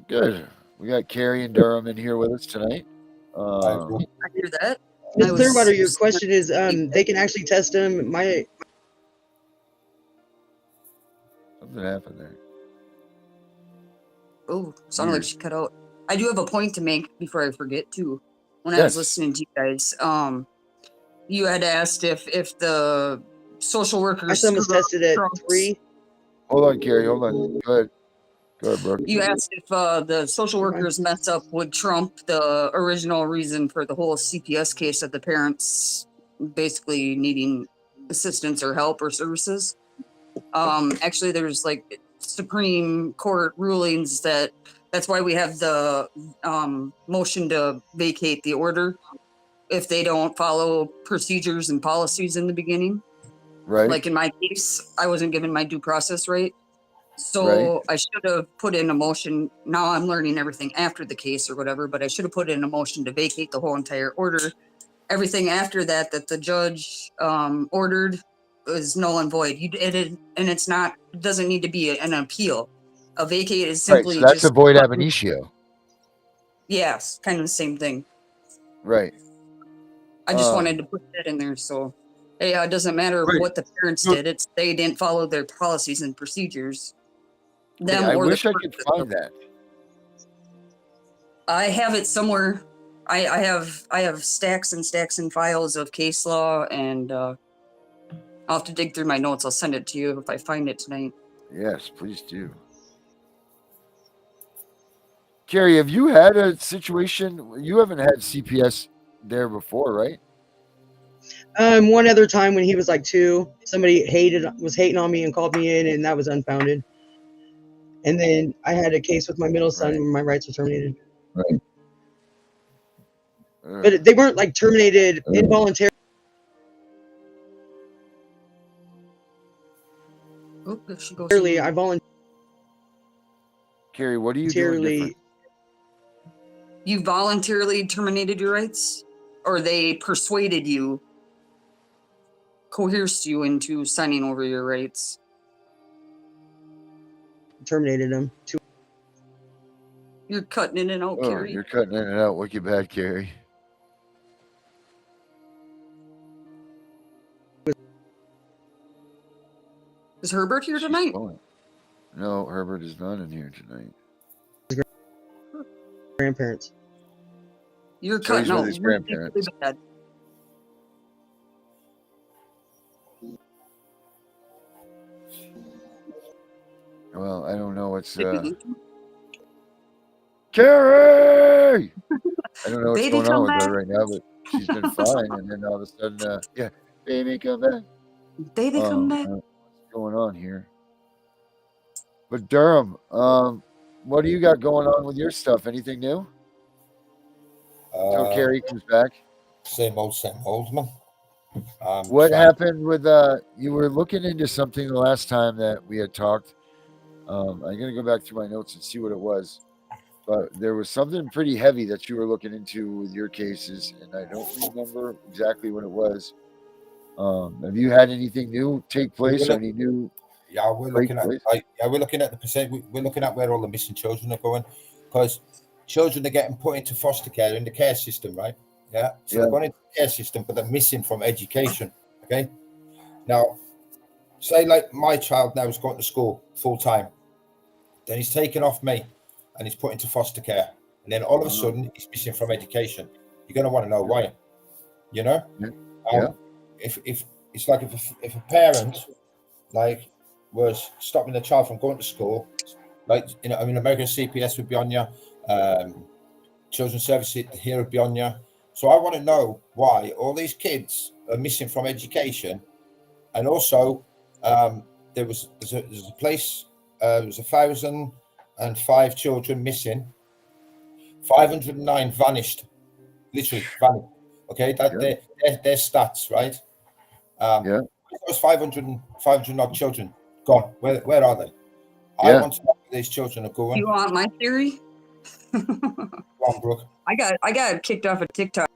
Good. We got Carrie and Durham in here with us tonight. I hear that. Ms. Clearwater, your question is, they can actually test him. Something happened there. Oh, sounded like she cut out. I do have a point to make before I forget too. When I was listening to you guys, you had asked if the social workers. My son was tested at 3. Hold on, Carrie. Hold on. Go ahead. Go ahead, Brooke. You asked if the social workers mess up would trump the original reason for the whole CPS case of the parents basically needing assistance or help or services. Actually, there's like Supreme Court rulings that's why we have the motion to vacate the order if they don't follow procedures and policies in the beginning. Right. Like in my case, I wasn't given my due process right. So I should have put in a motion. Now I'm learning everything after the case or whatever, but I should have put in a motion to vacate the whole entire order. Everything after that the judge ordered is null and void. And it's not, it doesn't need to be an appeal. A vacate is simply so that's just a void ab initio. Yes, kind of the same thing. Right. I just wanted to put that in there. So, hey, it doesn't matter what the parents did. It's they didn't follow their policies and procedures. I wish I could find that. I have it somewhere. I have stacks and stacks and files of case law, and I'll have to dig through my notes. I'll send it to you if I find it tonight. Yes, please do. Carrie, have you had a situation? You haven't had CPS there before, right? One other time when he was like 2, somebody was hating on me and called me in, and that was unfounded. And then I had a case with my middle son where my rights were terminated. Right. But they weren't like terminated involuntarily. Oh, if she goes I voluntarily. Carrie, what are you doing different? You voluntarily terminated your rights? Or they persuaded you, coerced you into signing over your rights? Terminated them. You're cutting in and out, Carrie. You're cutting in and out wicked bad, Carrie. Is Herbert here tonight? No, Herbert is not in here tonight. Grandparents. You're cutting out his grandparents. really bad. Well, I don't know what's Carrie! I don't know what's going on with her right now, but she's been fine, and then all of a sudden, yeah, baby, come back. Baby, come back. What's going on here? But Durham, what do you got going on with your stuff? Anything new? Till Carrie comes back. Same old, man. What happened with you were looking into something the last time that we had talked. I'm gonna go back through my notes and see what it was. But there was something pretty heavy that you were looking into with your cases, and I don't remember exactly what it was. Have you had anything new take place or any new? Yeah, we're looking at we're looking at the percent. We're looking at where all the missing children are going, because children are getting put into foster care in the care system, right? Yeah, so they're going into the care system, but they're missing from education. Okay, now say like my child now is going to school full time, then he's taken off me, and he's put into foster care, and then all of a sudden he's missing from education. You're going to want to know why, you know? If it's like if a parent like was stopping the child from going to school, like American CPS would be on you, children's services here would be on you. So I want to know why all these kids are missing from education, and also there's a place, there was 1,005 children missing, 509 vanished, literally vanished. Okay, their stats, right? Those 500 odd children gone. Where are they? I want to know where these children are going. You want my theory? Go on, Brooke. I got kicked off of TikTok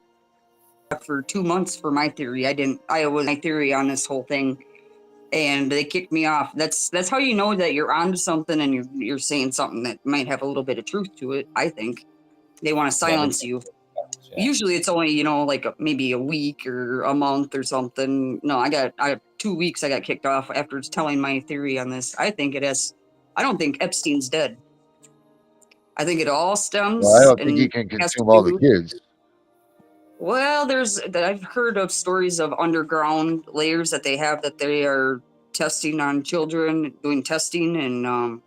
for 2 months for my theory. I was my theory on this whole thing, and they kicked me off. That's how you know that you're onto something and you're saying something that might have a little bit of truth to it. I think they want to silence you. Usually it's only, like maybe a week or a month or something. No, I got 2 weeks I got kicked off after telling my theory on this. I don't think Epstein's dead. I think it all stems. Well, I don't think he can consume all the kids. Well, I've heard of stories of underground layers that they have, that they are testing on children, doing testing, and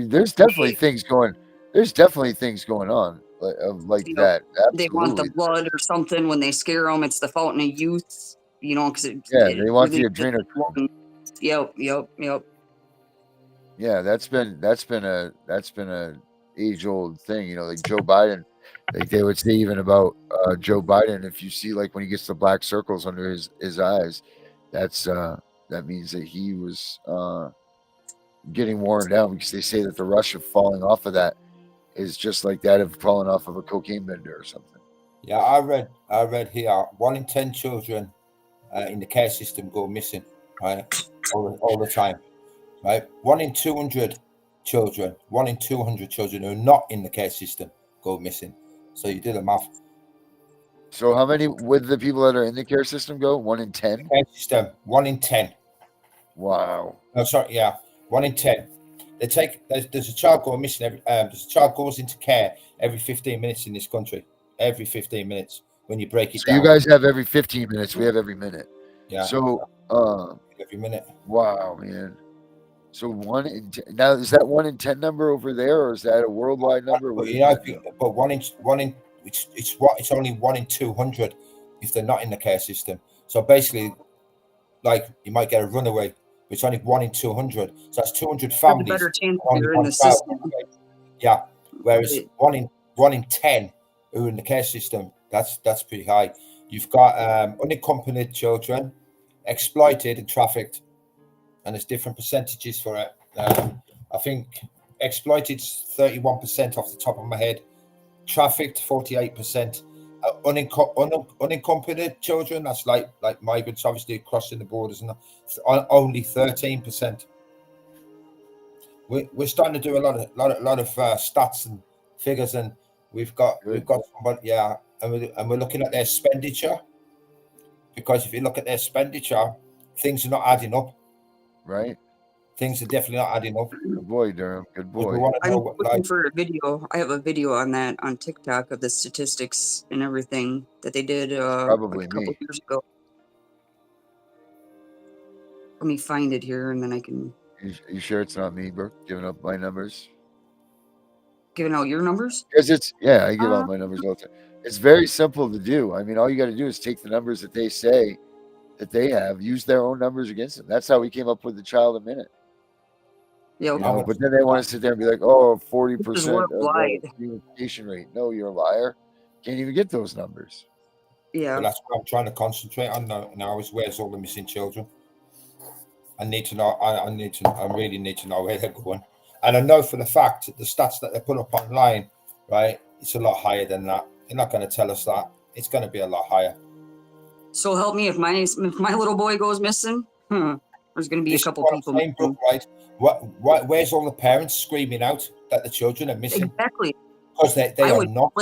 there's definitely things going. There's definitely things going on like that. Absolutely. They want the blood or something when they scare them. It's the fountain of youth, because they want the adrenochrome. Yep. Yeah, that's been a age-old thing. Like Joe Biden, like they would say even about Joe Biden. If you see like when he gets the black circles under his eyes, that means that he was getting worn down, because they say that the rush of falling off of that is just like that of falling off of a cocaine bender or something. Yeah, I read here 1 in 10 children in the care system go missing, right? All the time, right? 1 in 200 children, 1 in 200 children who are not in the care system go missing. So you do the math. So how many with the people that are in the care system go? 1 in 10? Care system, 1 in 10. Wow. No, sorry, yeah, 1 in 10. There's a child going missing there's a child goes into care every 15 minutes in this country. Every 15 minutes when you break it down. You guys have every 15 minutes. We have every minute. Yeah. So every minute. Wow, man. So 1 in 10. Now, is that 1 in 10 number over there, or is that a worldwide number? But one in it's only 1 in 200 if they're not in the care system. So basically, like you might get a runaway. It's only 1 in 200, so that's 200 families. Better chance you're in the system. Yeah, whereas 1 in 10 who are in the care system, that's pretty high. You've got unaccompanied children, exploited and trafficked, and there's different percentages for it. I think exploited's 31% off the top of my head, trafficked 48%. Unaccompanied children, that's like migrants, obviously crossing the borders, and only 13%. We're starting to do a lot of stats and figures, and we've got somebody, and we're looking at their expenditure, because if you look at their expenditure, things are not adding up. Right. Things are definitely not adding up. Good boy, Durham. Good boy. I'm looking for a video. I have a video on that on TikTok of the statistics and everything that they did probably a couple years ago. Let me find it here, and then I can. You sure it's not me, Brooke, giving up my numbers? Giving out your numbers? Because I give out my numbers all the time. It's very simple to do. I mean, all you got to do is take the numbers that they say that they have, use their own numbers against them. That's how we came up with the child a minute. Yep. You know, but then they want to sit there and be like, oh, 40% of the worldwide. communication rate. No, you're a liar. Can't even get those numbers. Yeah. But that's what I'm trying to concentrate on now is where's all the missing children. I need to know. I really need to know where they're going. And I know for the fact that the stats that they put up online, right, it's a lot higher than that. They're not going to tell us that. It's going to be a lot higher. So help me if my little boy goes missing. There's going to be a couple people. Saying, Brooke, right? Where's all the parents screaming out that the children are missing? Exactly. Because they are not.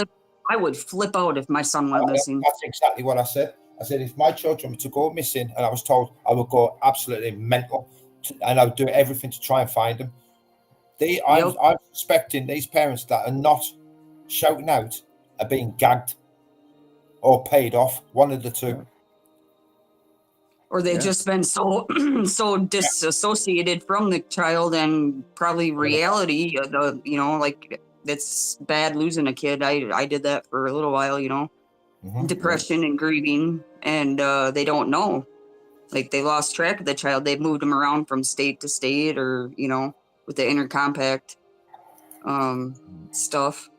I would flip out if my son went missing. That's exactly what I said. I said, if my children were to go missing, and I was told I would go absolutely mental, and I would do everything to try and find them. I'm suspecting these parents that are not shouting out are being gagged or paid off, one of the two. Or they've just been so disassociated from the child and probably reality. Like it's bad losing a kid. I did that for a little while, depression and grieving, and they don't know. Like they lost track of the child. They've moved them around from state to state, or with the intercompact stuff.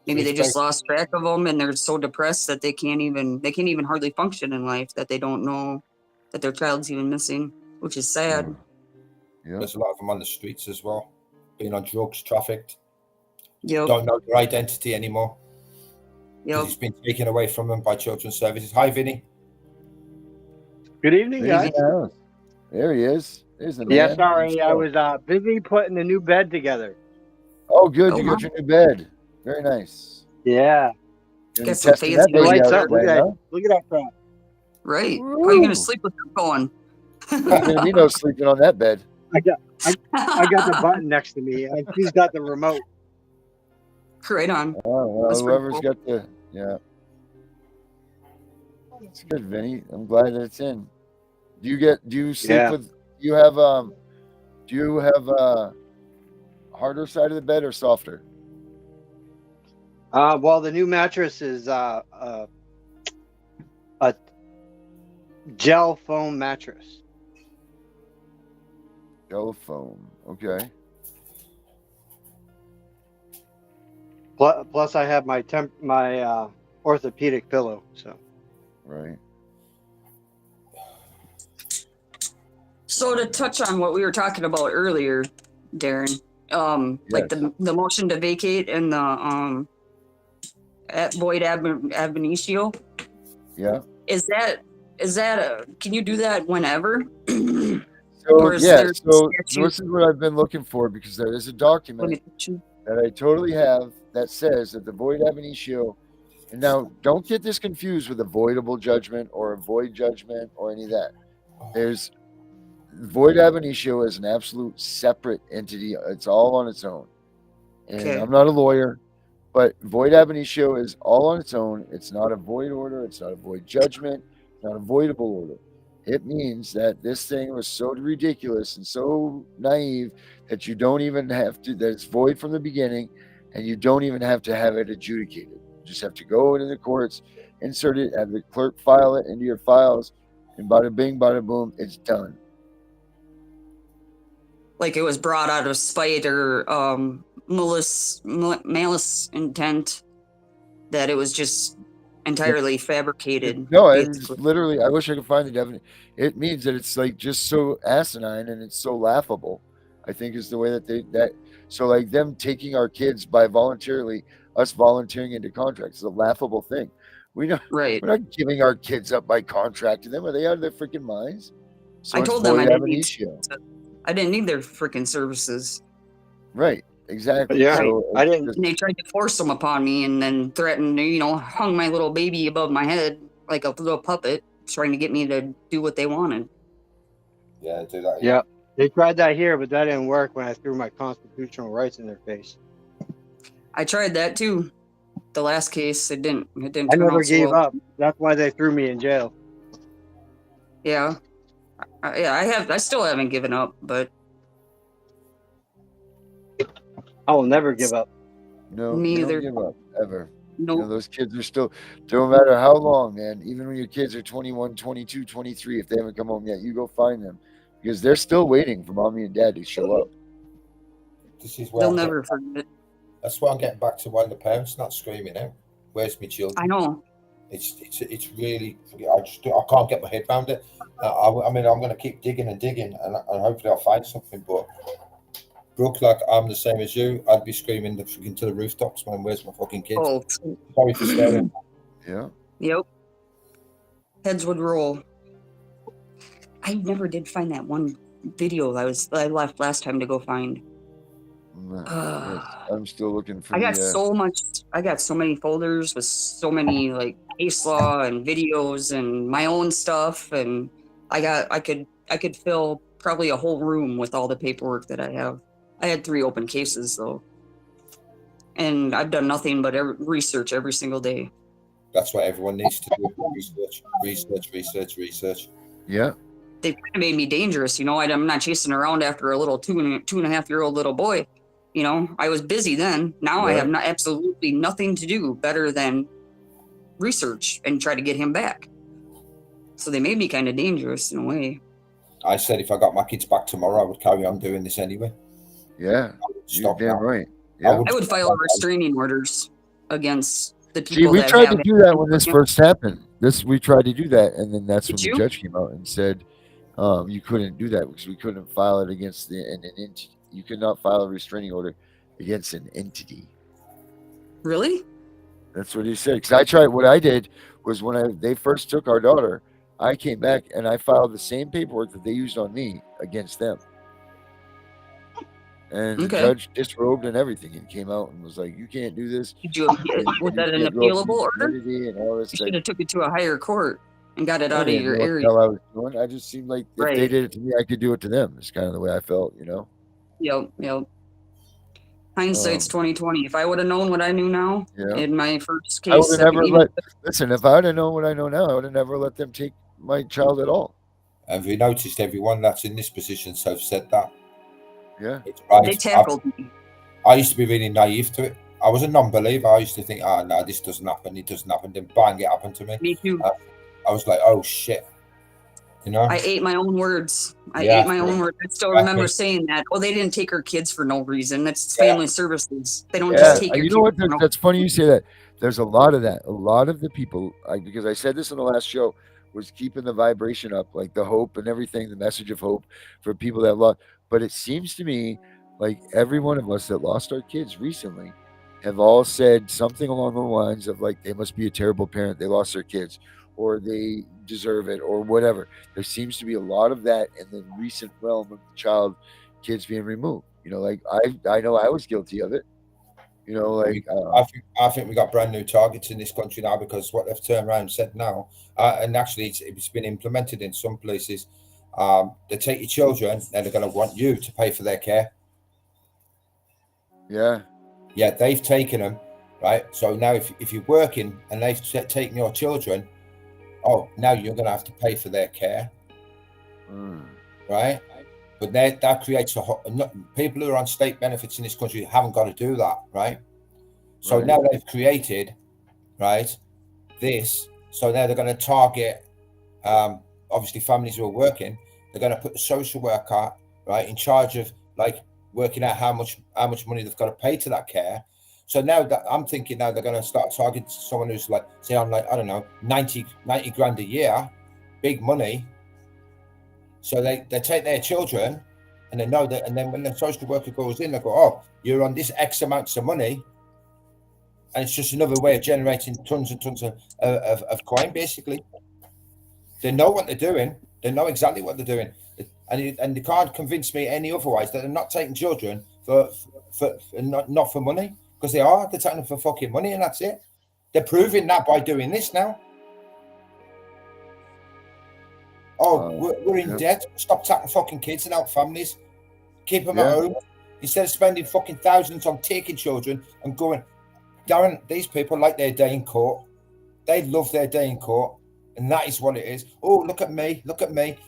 Maybe they just lost track of them, and they're so depressed that they can't even hardly function in life, that they don't know that their child's even missing, which is sad. Yeah. There's a lot of them on the streets as well, being on drugs, trafficked. Yep. Don't know their identity anymore. Yep. It's been taken away from them by Children's Services. Hi, Vinny. Good evening, guys. There he is. There's the man. Yeah, sorry, I was busy putting the new bed together. Oh, good. You got your new bed. Very nice. Yeah. Get some fancy lights up. Look at that crap. Right. How are you going to sleep with them going? There's going to be no sleeping on that bed. I got the button next to me, and she's got the remote. Right on. Oh, well, whoever's got the It's good, Vinny. I'm glad that it's in. Do you sleep with? Do you have harder side of the bed or softer? Well, the new mattress is a gel foam mattress. Gel foam. Okay. Plus, I have my orthopedic pillow. So. Right. So to touch on what we were talking about earlier, Darren, like the motion to vacate and the void ab initio. Yeah. Is that can you do that whenever? So this is what I've been looking for, because there is a document that I totally have that says that the void ab initio. And now, don't get this confused with a voidable judgment or a void judgment or any of that. There's void ab initio is an absolute separate entity. It's all on its own. And I'm not a lawyer, but void ab initio is all on its own. It's not a void order. It's not a void judgment. It's not a voidable order. It means that this thing was so ridiculous and so naive that you don't even have to, that it's void from the beginning, and you don't even have to have it adjudicated. You just have to go into the courts, insert it, have the clerk file it into your files, and bada bing, bada boom, it's done. Like it was brought out of spite or malice intent, that it was just entirely fabricated. No, it's literally, I wish I could find the definition. It means that it's like just so asinine and it's so laughable, I think, is the way that so like them taking our kids by us volunteering into contracts is a laughable thing. We're not giving our kids up by contract to them. Are they out of their freaking minds? So I told them I didn't need their freaking services. Right. Exactly. Yeah, so I didn't. And they tried to force them upon me, and then threatened, hung my little baby above my head like a little puppet, trying to get me to do what they wanted. Yeah, do that. Yeah, they tried that here, but that didn't work when I threw my constitutional rights in their face. I tried that too. The last case, it didn't. I never gave up. That's why they threw me in jail. Yeah, I still haven't given up, but I will never give up. No, me either. Don't give up ever. Nope. You know, those kids are still, no matter how long, man, even when your kids are 21, 22, 23, if they haven't come home yet, you go find them because they're still waiting for mommy and dad to show up. This is where They'll I'm never getting, forget. that's why I'm getting back to when the parents not screaming out, "Where's my children?" I know. It's really, I can't get my head around it. I mean, I'm going to keep digging and digging, and hopefully I'll find something. But Brooke, like I'm the same as you. I'd be screaming the freaking to the rooftops, "Man, where's my fucking kids?" Oh, Sorry for swearing. Yeah. yep. Heads would roll. I never did find that one video I left last time to go find. Yes, I'm still looking for I got the. so much. I got so many folders with so many like case law and videos and my own stuff, and I could fill probably a whole room with all the paperwork that I have. I had 3 open cases though, and I've done nothing but research every single day. That's what everyone needs to do: research. Yeah. They kind of made me dangerous, you know. I'm not chasing around after a little 2.5-year-old little boy. You know, I was busy then. Now I have absolutely nothing to do better than research and try to get him back. So they made me kind of dangerous in a way. I said if I got my kids back tomorrow, I would carry on doing this anyway. Yeah, Stop you're damn now. right. Yeah. I would file restraining orders against the See, people we that tried have to do that when this first happened. We tried to do that, and then that's Did when you? the judge came out and said you couldn't do that because we couldn't file it against an entity. You could not file a restraining order against an entity. Really? That's what he said. Because I tried. What I did was when they first took our daughter, I came back and I filed the same paperwork that they used on me against them. And the judge disrobed and everything and came out and was like, "You can't do this." Did you was that an appealable order? And all this You should have took it to a higher court and got it I out of didn't your know what the area. hell I was doing. I just seemed like if they did it to me, I could do it to them. It's kind of the way I felt, you know. Yep. Hindsight's 2020. If I would have known what I knew now in my first case, I would have never listen. If I would have known what I know now, I would have never let them take my child at all. Have you noticed everyone that's in this position so said that? Yeah, it's right. They tackled me. I used to be really naive to it. I was a non-believer. I used to think, "Oh no, this doesn't happen. It doesn't happen." Then bang, it happened to me. Me too. I was like, "Oh shit." You know, I ate my own words. I still remember saying that. Oh, they didn't take her kids for no reason. That's family services. They don't just take your kids. You know what? That's funny you say that. There's a lot of that. A lot of the people, because I said this in the last show, was keeping the vibration up, like the hope and everything, the message of hope for people that lost. But it seems to me like every one of us that lost our kids recently have all said something along the lines of like, they must be a terrible parent. They lost their kids, or they deserve it, or whatever. There seems to be a lot of that in the recent realm of the kids being removed. You know, like I know I was guilty of it. You know, like I think we got brand new targets in this country now because what they've turned around and said now, and actually it's been implemented in some places. They take your children and they're going to want you to pay for their care. Yeah, they've taken them, right? So now if you're working and they've taken your children, now you're going to have to pay for their care, right? But that creates people who are on state benefits in this country haven't got to do that, right? So now they've created, right, this. So now they're going to target, obviously, families who are working. They're going to put the social worker, right, in charge of like working out how much money they've got to pay to that care. So now that I'm thinking now they're going to start targeting someone who's like, say, on like, I don't know, 90 grand a year, big money. So they take their children and they know that, and then when the social worker goes in, they go, "Oh, you're on this X amounts of money." And it's just another way of generating tons and tons of coin, basically. They know what they're doing. They know exactly what they're doing. And they can't convince me any otherwise that they're not taking children for not for money. Because they're taking them for fucking money, and that's it. They're proving that by doing this now. We're in debt. Stop taking fucking kids and out families. Keep them at home. Instead of spending fucking thousands on taking children and going. Darren, these people like their day in court. They love their day in court. And that is what it is. Oh, look at me.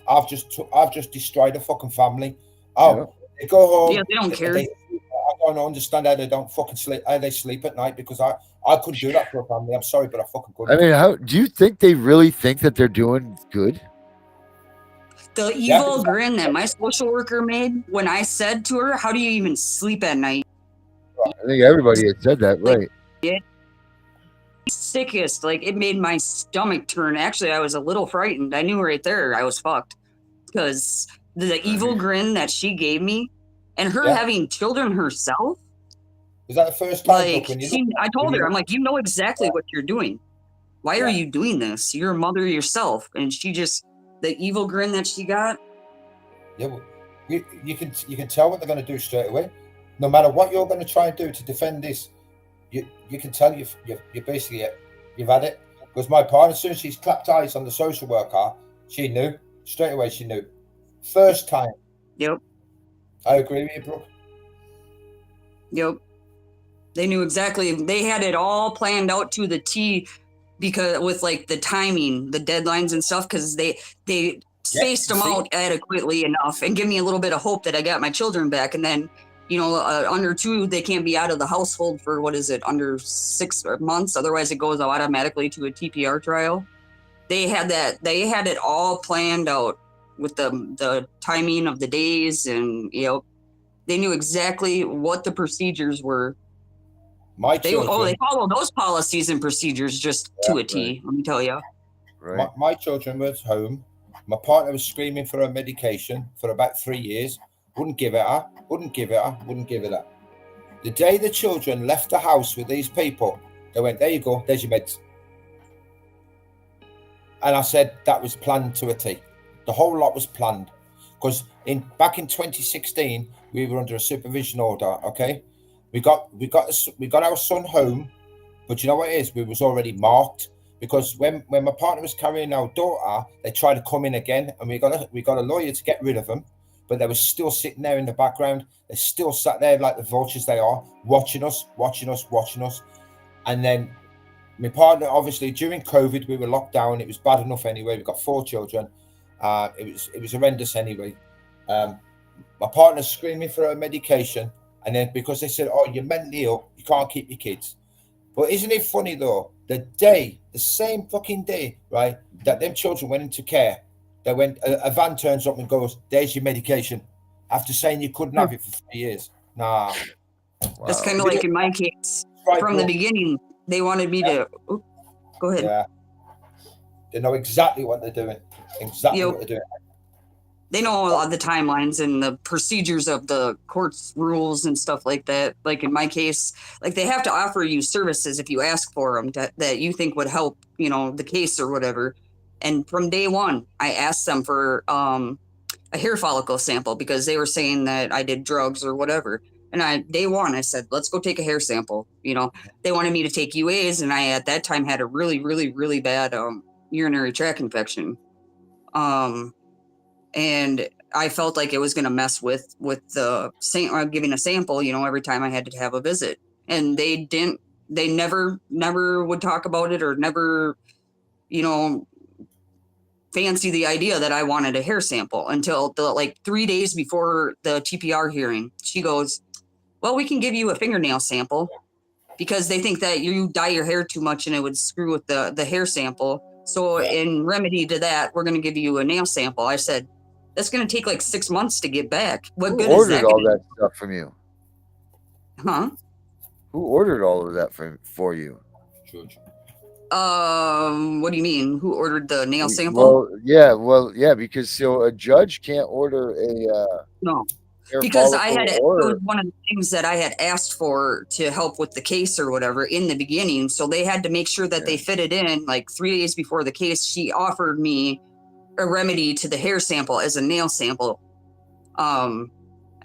I've just destroyed a fucking family. They go home. Yeah, they don't care. I don't understand how they don't fucking sleep, how they sleep at night, because I couldn't do that for a family. I'm sorry, but I fucking couldn't. I mean, how do you think they really think that they're doing good? The evil grin that my social worker made when I said to her, "How do you even sleep at night?" I think everybody had said that, right? Sickest, like it made my stomach turn. Actually, I was a little frightened. I knew right there I was fucked, because the evil grin that she gave me, and her having children herself. Is that the first time? Like I told her, I'm like, you know exactly what you're doing. Why are you doing this? You're a mother yourself. And she just, the evil grin that she got. Yeah, well, you can tell what they're going to do straight away. No matter what you're going to try and do to defend this, you can tell you basically you've had it. Because my partner, as soon as she's clapped eyes on the social worker, she knew straight away. She knew first time. Yep. I agree with you, Brooke. Yep. They knew exactly. They had it all planned out to the T, because with like the timing, the deadlines and stuff, because they spaced them out adequately enough and give me a little bit of hope that I got my children back. And then, under 2, they can't be out of the household for, under 6 months. Otherwise it goes automatically to a TPR trial. They had it all planned out with the timing of the days, and, they knew exactly what the procedures were. They follow those policies and procedures just to a T, let me tell you. Right. My children were at home. My partner was screaming for her medication for about 3 years. Wouldn't give it her. The day the children left the house with these people, they went, there you go, there's your meds. And I said that was planned to a T. The whole lot was planned. Because back in 2016, we were under a supervision order, okay? We got our son home, but you know what it is? We was already marked, because when my partner was carrying our daughter, they tried to come in again, and we got a lawyer to get rid of them, but they were still sitting there in the background. They still sat there like the vultures they are, watching us. And then my partner, obviously, during COVID, we were locked down. It was bad enough anyway. We've got 4 children. It was horrendous anyway. My partner's screaming for her medication. And then because they said, oh, you're mentally ill, you can't keep your kids. But isn't it funny, though, the same fucking day, right, that them children went into care, a van turns up and goes, there's your medication, after saying you couldn't have it for 3 years. Nah. Wow. That's kind of like in my case. From the beginning, they wanted me to... go ahead. Yeah. They know exactly what they're doing. What they're doing. They know a lot of the timelines and the procedures of the court's rules and stuff like that. Like in my case, like they have to offer you services if you ask for them that you think would help, the case or whatever. And from day one, I asked them for a hair follicle sample, because they were saying that I did drugs or whatever. And day one, I said, let's go take a hair sample. They wanted me to take UAs, and I at that time had a really, really, really bad urinary tract infection. And I felt like it was going to mess with the giving a sample, every time I had to have a visit. And they never would talk about it, or never, fancy the idea that I wanted a hair sample, until 3 days before the TPR hearing. She goes, well, we can give you a fingernail sample, because they think that you dye your hair too much and it would screw with the hair sample. So in remedy to that, we're going to give you a nail sample. I said, that's going to take like 6 months to get back. What good is that? Who ordered all that stuff from you? Huh? Who ordered all of that for you? George. What do you mean? Who ordered the nail sample? Well, yeah, because so a judge can't order a no. Because it was one of the things that I had asked for to help with the case or whatever in the beginning. So they had to make sure that they fit it in. Like 3 days before the case, she offered me a remedy to the hair sample as a nail sample. And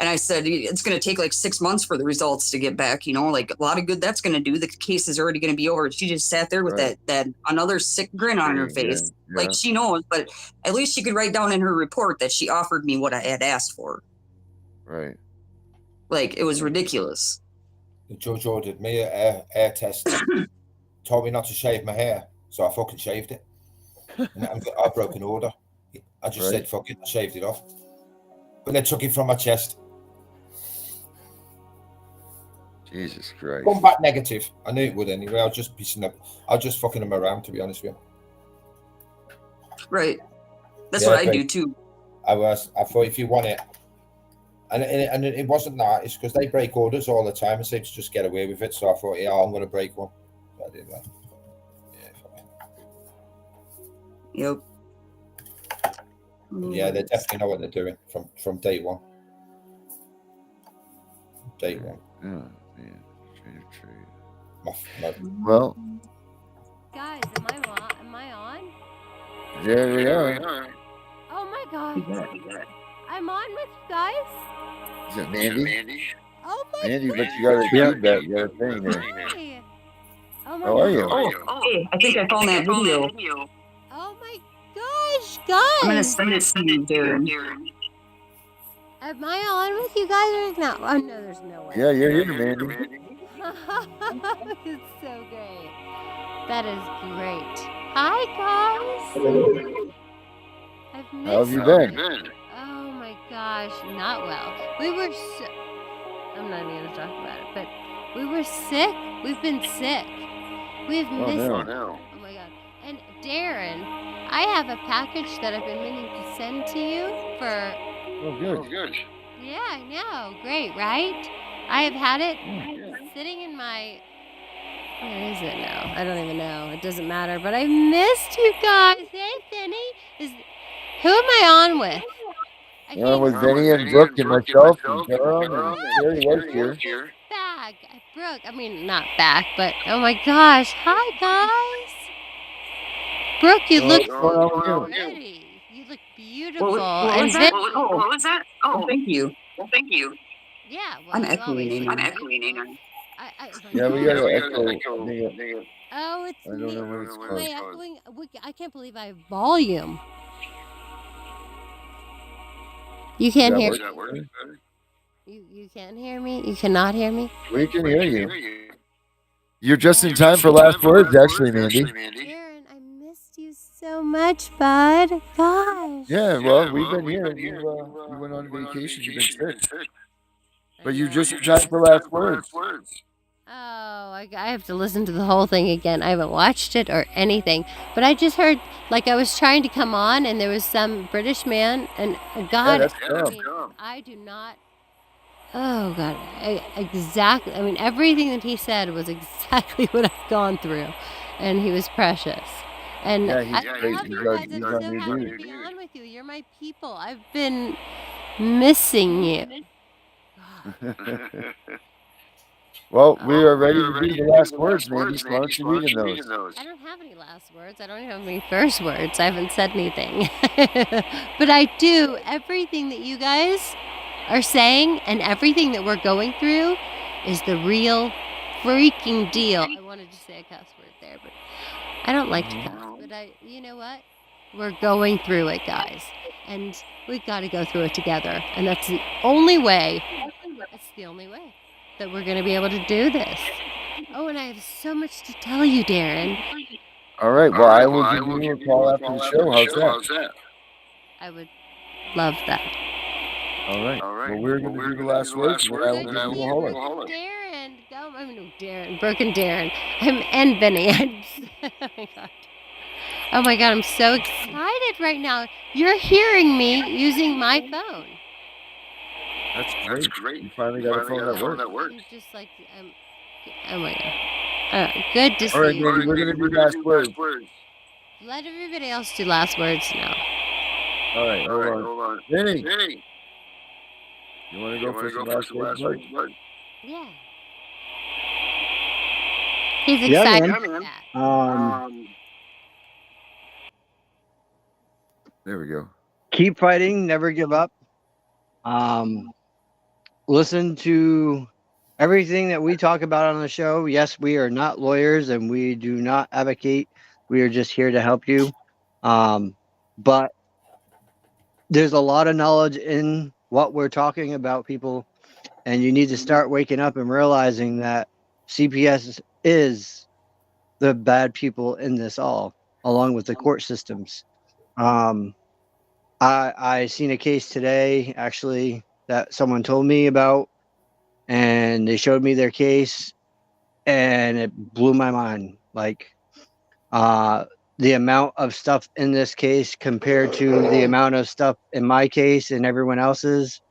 I said, it's going to take like 6 months for the results to get back, like a lot of good that's going to do. The case is already going to be over. She just sat there with that another sick grin on her face. Yeah. Like she knows, but at least she could write down in her report that she offered me what I had asked for. Right. Like it was ridiculous. The judge ordered me a hair test, told me not to shave my hair, so I fucking shaved it. And I broke an order. I just said, fuck it, I shaved it off. But they took it from my chest. Jesus Christ. Come back negative. I knew it would anyway. I'll just fucking them around, to be honest with you. Right. That's what I do too. I thought if you want it, and it wasn't that. It's because they break orders all the time and seem to just get away with it. So I thought, yeah, I'm going to break one. So I did that. Yeah. Yep. Yeah, they definitely know what they're doing from day one. Day one. Oh man, trade. Well, guys, am I on? There we are. Oh my God, I'm on with you guys. Is it Mandy? Oh my Mandy, God. but you got a feedback. You got a thing there. Hi. Oh my How are you? Oh, hey, I think I found that video. Oh my gosh, guys. I'm gonna send it to you, Darren. Am I on with you guys or not? Oh no, there's no way. Yeah, you're here, Mandy. It's so great. That is great. Hi guys. I've missed How have you been? Oh my gosh, not well. We were I'm not even gonna talk about it, but we were sick. We've been sick. We've missed no. Oh my God. And Darren, I have a package that I've been meaning to send to you for Oh, good. Yeah, I know. Great, right? I have had it sitting in my where is it now? I don't even know. It doesn't matter, but I missed you guys. Hey, Benny. Who am I on with? With Benny and Brooke and myself and Carol and Terry was here. Back. Brooke. I mean, not back, but oh my gosh. Hi, guys. Brooke, you look pretty. You look beautiful. What was that? What was that? Oh, thank you. Yeah, well, I'm echoing. Yeah, we got an echo. Oh, it's I don't know what it's Am called. I echoing? I can't believe I have volume. You can't hear me. You can't hear me? You cannot hear me? We can hear you. You're just in time for last words, actually, Mandy. Darren, I missed you so much, bud. Gosh. Yeah, well, we've been here. You went on vacation. You've been sick. But you're just in time for last words. Oh, I have to listen to the whole thing again. I haven't watched it or anything. But I just heard, like, I was trying to come on, and there was some British man, and God, I do not. Oh, God. Exactly. I mean, everything that he said was exactly what I've gone through. And he was precious. And Yeah, he's I great. love He's you got- guys. he's I'm got so new happy dude. to be on with you. You're my people. I've been missing you. Well, we are ready to do the last words, Mandy. So why don't you read those? I don't have any last words. I don't even have any first words. I haven't said anything. But I do. Everything that you guys are saying and everything that we're going through is the real freaking deal. I wanted to say a cuss word there, but I don't like to cuss. But you know what? We're going through it, guys. And we've got to go through it together. And that's the only way. That's the only way that we're going to be able to do this. Oh, and I have so much to tell you, Darren. All right. Well, I will give you a call after the show. How's that? I would love that. All right. Well, we're going to do the last words, and then I will give you a holler. Darren, Darren, Brooke and Darren, and Benny. Oh my God. Oh my God, I'm so excited right now. You're hearing me using my phone. That's great. You finally got a phone that works. I'm just like, oh my God. Good to see All right, you. Mandy, we're going to do last words. Let everybody else do last words now. All right, hold on. Benny, you want to go for some last words, bud? Yeah. He's excited. There we go. Keep fighting, never give up. Listen to everything that we talk about on the show. Yes, we are not lawyers and we do not advocate. We are just here to help you. But there's a lot of knowledge in what we're talking about, people, and you need to start waking up and realizing that CPS is the bad people in this all, along with the court systems. I seen a case today, actually, that someone told me about, and they showed me their case, and it blew my mind. Like, the amount of stuff in this case compared to the amount of stuff in my case and everyone else's,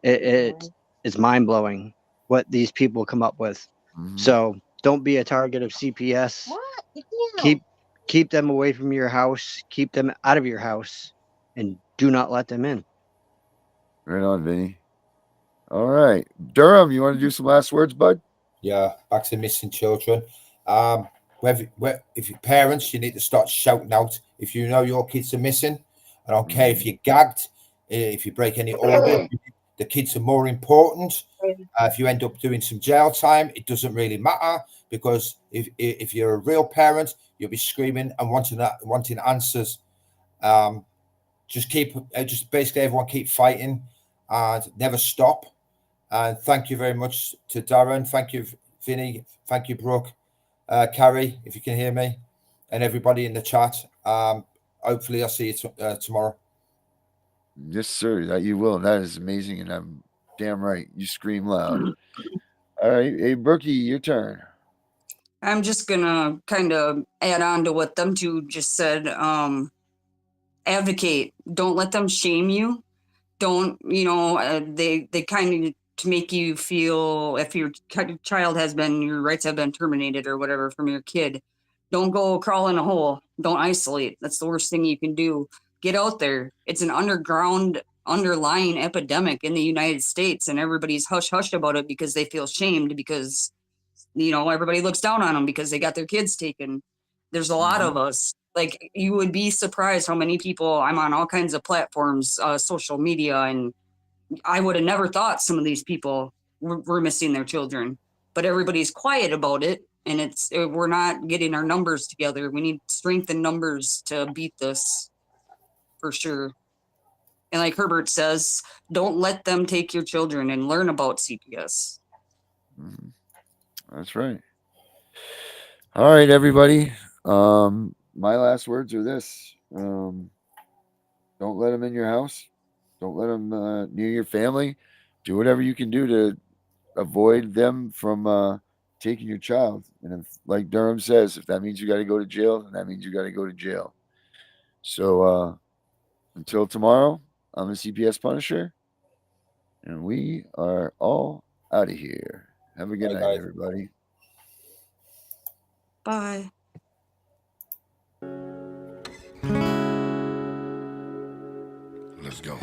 it's mind blowing what these people come up with. So don't be a target of CPS. Keep them away from your house. Keep them out of your house, and do not let them in. Right on, Vinny. All right, Durham, you want to do some last words, bud? Yeah, back to missing children. If you're parents, you need to start shouting out if you know your kids are missing. I don't care if you're gagged, if you break any order. The kids are more important. If you end up doing some jail time, it doesn't really matter, because if you're a real parent, you'll be screaming and wanting answers. Just basically everyone keep fighting and never stop. And thank you very much to Darren. Thank you, Vinny. Thank you, Brooke. Carrie, if you can hear me, and everybody in the chat. Hopefully I'll see you tomorrow. Yes, sir. That you will. That is amazing, and I'm damn right. You scream loud. All right, hey, Brookie, your turn. I'm just gonna kind of add on to what them two just said. Advocate. Don't let them shame you. Don't, they kind of to make you feel if your child your rights have been terminated or whatever from your kid. Don't go crawl in a hole. Don't isolate. That's the worst thing you can do. Get out there. It's an underlying epidemic in the United States, and everybody's hush about it because they feel shamed because, everybody looks down on them because they got their kids taken. There's a lot of us. Like, you would be surprised how many people, I'm on all kinds of platforms, social media, and I would have never thought some of these people were missing their children, but everybody's quiet about it. And we're not getting our numbers together. We need strength in numbers to beat this for sure. And like Herbert says, don't let them take your children, and learn about CPS. That's right. All right, everybody. My last words are this. Don't let them in your house. Don't let them near your family. Do whatever you can do to avoid them from taking your child. And if, like Durham says, if that means you got to go to jail, then that means you got to go to jail. So until tomorrow, I'm the CPS Punisher, and we are all out of here. Have a good night, everybody. Bye. Let's go.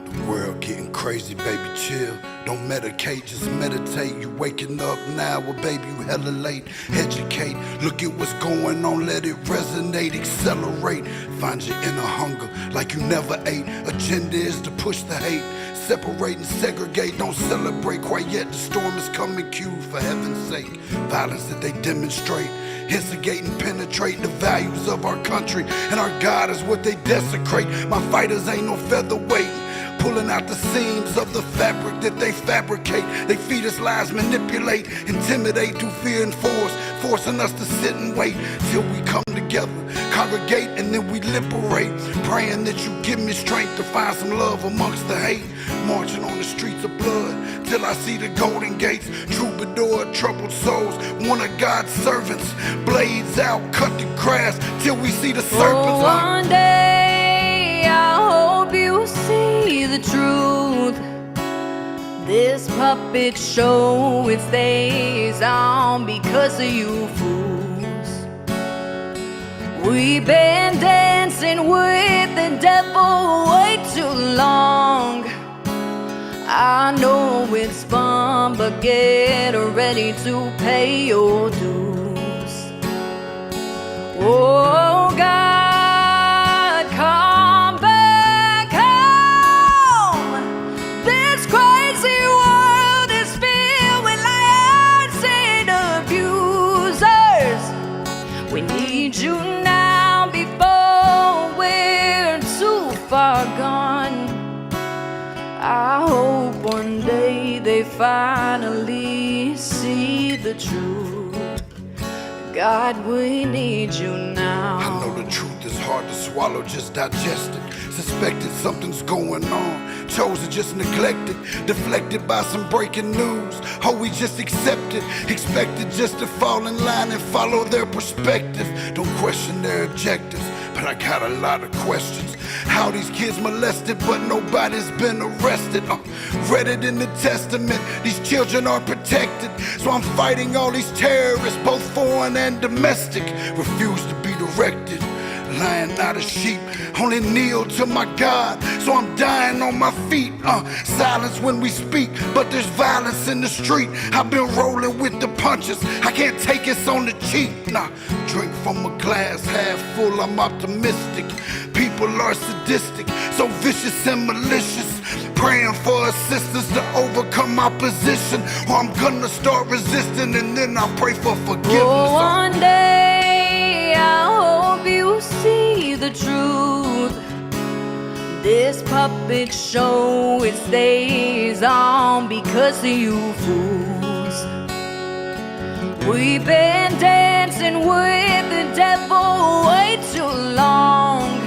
The world getting crazy, baby, chill. Don't medicate, just meditate. You waking up now, well, baby, you hella late. Educate, look at what's going on, let it resonate, accelerate. Find your inner hunger like you never ate. Agenda is to push the hate. Separate and segregate, don't celebrate quite yet. The storm is coming, Q, for heaven's sake. Violence that they demonstrate, instigate and penetrate the values of our country. And our God is what they desecrate. My fighters ain't no featherweight, pulling out the seams of the fabric that they fabricate. They feed us lies, manipulate, intimidate through fear and force, forcing us to sit and wait till we come together, congregate, and then we liberate. Praying that you give me strength to find some love amongst the hate. Marching on the streets of blood till I see the golden gates. Troubadour, troubled souls, one of God's servants. Blades out, cut the grass till we see the serpents. One day I hope you see the truth. This puppet show, it stays on because of you fools. We've been dancing with the devil way too long. I know it's fun, but get ready to pay your dues. Oh God, come back home. This crazy world is filled with liars and abusers. We need you now before we're too far gone. I hope one day they finally see the truth. God, we need you now. I know the truth is hard. hard to swallow, just digest it. Suspected something's going on, chose to just neglect it. Deflected by some breaking news, oh we just accept it. Expected just to fall in line and follow their perspective. Don't question their objectives, but I got a lot of questions. How these kids molested, but nobody's been arrested. Read it in the testament, these children are protected. So I'm fighting all these terrorists, both foreign and domestic. Refuse to be directed, lying not a sheep, only kneel to my God. So I'm dying on my feet. Silence when we speak, but there's violence in the street. I've been rolling with the punches, I can't take it on the cheap. Nah, drink from a glass half full, I'm optimistic. People are sadistic, so vicious and malicious. Praying for assistance to overcome opposition, or I'm gonna start resisting and then I'll pray for forgiveness. Oh, one day I hope you see the truth. This puppet show, it stays on because of you fools. We've been dancing with the devil way too long.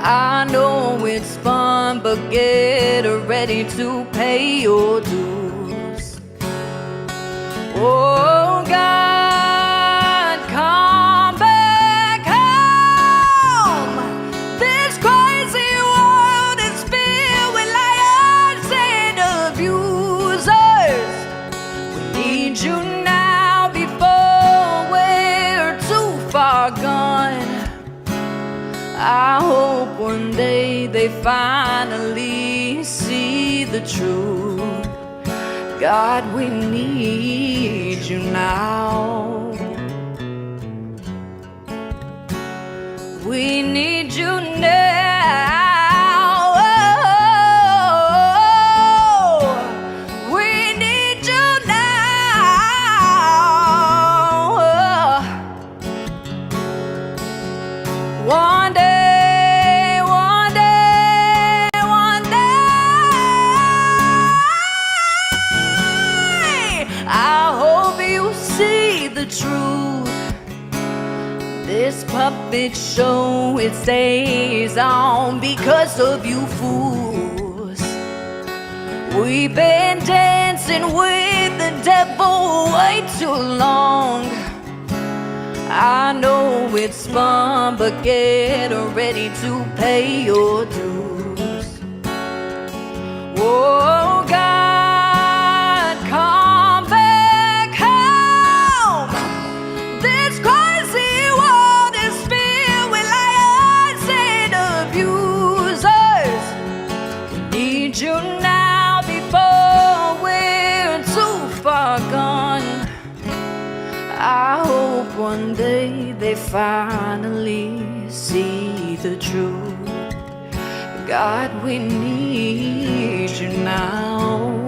I know it's fun, but get ready to pay your dues. Oh God, come back home. This crazy world is filled with liars and abusers. We need you now before we're too far gone. I hope one day they finally see the truth. God, we need you now. We need you now. Oh, we need you now. One day. The truth. This puppet show, it stays on because of you fools. We've been dancing with the devil way too long. I know it's fun, but get ready to pay your dues. Oh God, come back home. This crazy world is filled with liars and abusers. We need you now before we're too far gone. I hope one day they finally see the truth. God, we need you now.